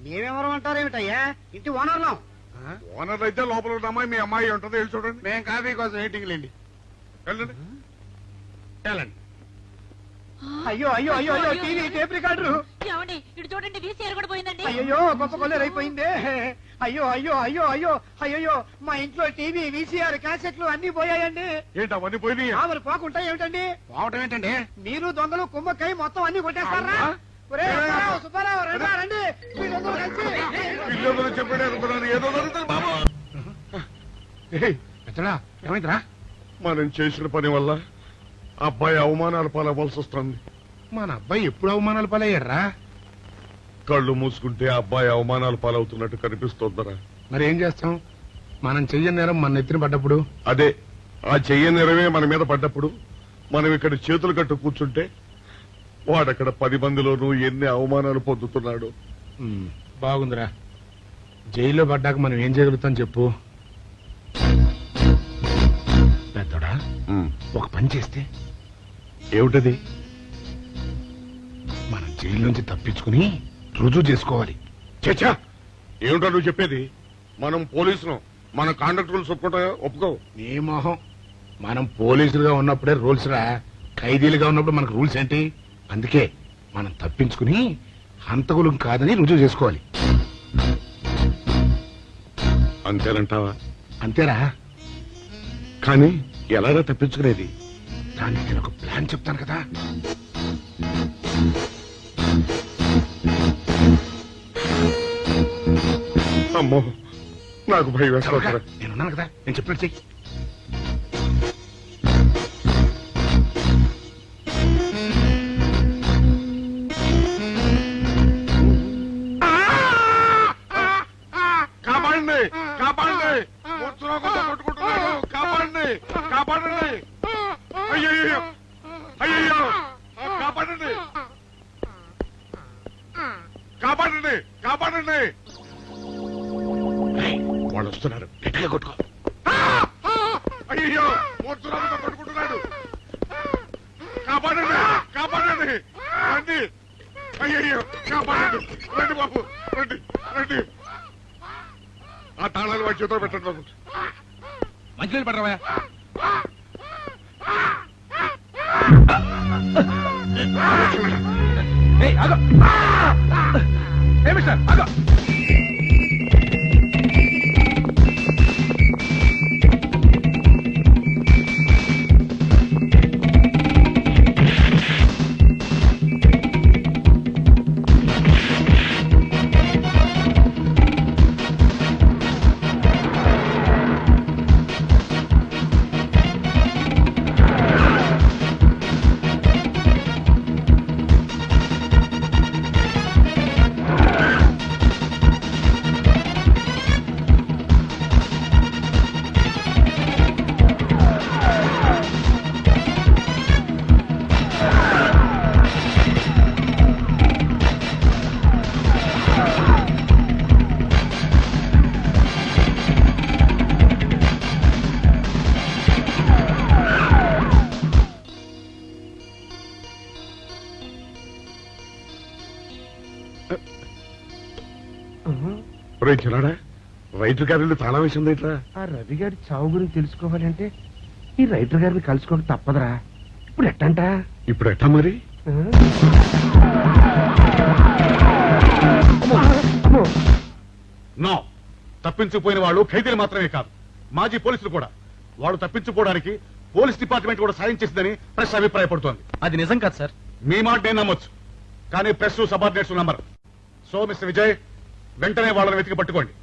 Speaker 4: మేమెవరం అంటారేమిటయ్యా? ఇంటి ఓనర్లం.
Speaker 11: ఓనర్ అయితే లోపల ఉన్న అమ్మాయి మీ అమ్మాయి ఉంటుందో వెళ్ళి చూడండి.
Speaker 12: మేము కాఫీ కోసం వెయిటింగ్ లేండి.
Speaker 11: వెళ్ళండి వెళ్ళండి.
Speaker 4: అయ్యో అయ్యో అయ్యో అయ్యో, టీవీ, టేప్ రికార్డర్.
Speaker 7: ఏమండి ఇటు చూడండి, వీసీఆర్ కూడా పోయిందండి.
Speaker 4: అయ్యో గొప్ప కొల్లేరు అయిపోయిందే.
Speaker 3: అయ్యో అయ్యో అయ్యో అయ్యో అయ్యో మా ఇంట్లో టీవీ వీసీఆర్ క్యాసెట్లు అన్ని పోయాయండి.
Speaker 11: ఏంటి అవన్నీ పోయినాయి?
Speaker 3: మరి పోకుంటా ఏమిటండి?
Speaker 12: పోవటం ఏంటండి?
Speaker 3: మీరు దొంగలు కుమ్మక్కై మొత్తం అన్ని కొట్టేస్తారా? ఒరేయ్, సుబ్బారావు, సుబ్బారావు, రండి, రండి. వీళ్ళందరూ కలిసి
Speaker 11: పిల్లలు చెప్పాడు అనుకున్నాను, ఏదో జరుగుతుంది బాబు.
Speaker 12: పెద్దడా ఏమైందిరా?
Speaker 11: మనం చేసిన పని వల్ల అబ్బాయి అవమానాలు పాలవలసి వస్తుంది.
Speaker 12: మన అబ్బాయి ఎప్పుడు అవమానాలు పాలయ్యారా?
Speaker 11: కళ్ళు మూసుకుంటే అబ్బాయి అవమానాలు పాలవుతున్నట్టు కనిపిస్తోందరా.
Speaker 12: మరి ఏం చేస్తాం? మనం చెయ్యని నేరం మన నెత్తిన పడ్డప్పుడు,
Speaker 11: అదే ఆ చెయ్య నిరవే మన మీద పడ్డప్పుడు మనం ఇక్కడ చేతులు కట్టు కూర్చుంటే వాడక్కడ 10 మందిలోనూ ఎన్ని అవమానాలు పొందుతున్నాడు.
Speaker 12: బాగుందిరా. జైల్లో పడ్డాక మనం ఏం చేయగలుగుతాం చెప్పు? పెద్దడా ఒక పని చేస్తే
Speaker 11: ఏమిటది?
Speaker 12: మనం జైలు నుంచి తప్పించుకుని రుజువు చేసుకోవాలి.
Speaker 11: చచ్చా, ఏమిటో నువ్వు చెప్పేది? మనం పోలీసులు, మన కాండక్ట్ రూల్స్ ఒప్పుకోవు.
Speaker 12: నీ మొహం. మనం పోలీసులుగా ఉన్నప్పుడే రూల్స్ రా. ఖైదీలుగా ఉన్నప్పుడు మనకు రూల్స్ ఏంటి? అందుకే మనం తప్పించుకుని హంతకులం కాదని రుజువు చేసుకోవాలి.
Speaker 11: అంతేనంటావా?
Speaker 12: అంతేరా.
Speaker 11: కానీ ఎలాగా తప్పించుకునేది?
Speaker 12: దానికి నేను ఒక ప్లాన్ చెప్తాను కదా.
Speaker 11: అమ్మో, నాకు భయం వేస్తారా.
Speaker 12: నేనున్నాను కదా, నేను చెప్పినట్టు చెయ్యి.
Speaker 11: కాపాడండి, కాపాడండి, మూర్ఛలోకంతో కొట్టుకుంటున్నాడు. కాపాడండి, కాపాడండి. అయ్యయ్యో, అయ్యయ్యో, కాపాడండి, కాపాడండి, కాపాడండి.
Speaker 12: వాళ్ళు వస్తున్నారు, గట్టిగా కొట్టుకో.
Speaker 11: అయ్యో, మూర్ఛలోకంతో కొట్టుకుంటున్నాడు. కాపాడండి, కాపాడండి, రండి. అయ్యయ్యో, కాపాడండి, రండి బాబు, రండి, రండి. ఆ తాళాలు వాడి చేతిలో పెట్టండి బాబు.
Speaker 12: మంచినీళ్ళు పడరావా?
Speaker 11: రైటర్ గారి తాళం వేసింది ఇట్లా.
Speaker 12: ఆ రవి గారి చావు గురించి తెలుసుకోవాలంటే ఈ రైటర్ గారిని కలుసుకోవడం తప్పదురా. ఇప్పుడు ఎట్టంట?
Speaker 11: ఇప్పుడు ఎట్టా మరి? నో, తప్పించుకుపోయిన వాళ్ళు ఖైదీలు మాత్రమే కాదు, మాజీ పోలీసులు కూడా. వాళ్ళు తప్పించుకోవడానికి పోలీస్ డిపార్ట్మెంట్ కూడా సాయం చేసిందని ప్రెస్ అభిప్రాయపడుతోంది.
Speaker 4: అది నిజం కాదు సార్.
Speaker 11: మీ మాట నేను నమ్మొచ్చు, కానీ ప్రెస్ సబార్డినేట్స్ నమ్మరు. సో మిస్టర్ విజయ్, వెంటనే వాళ్ళని వెతికి పట్టుకోండి.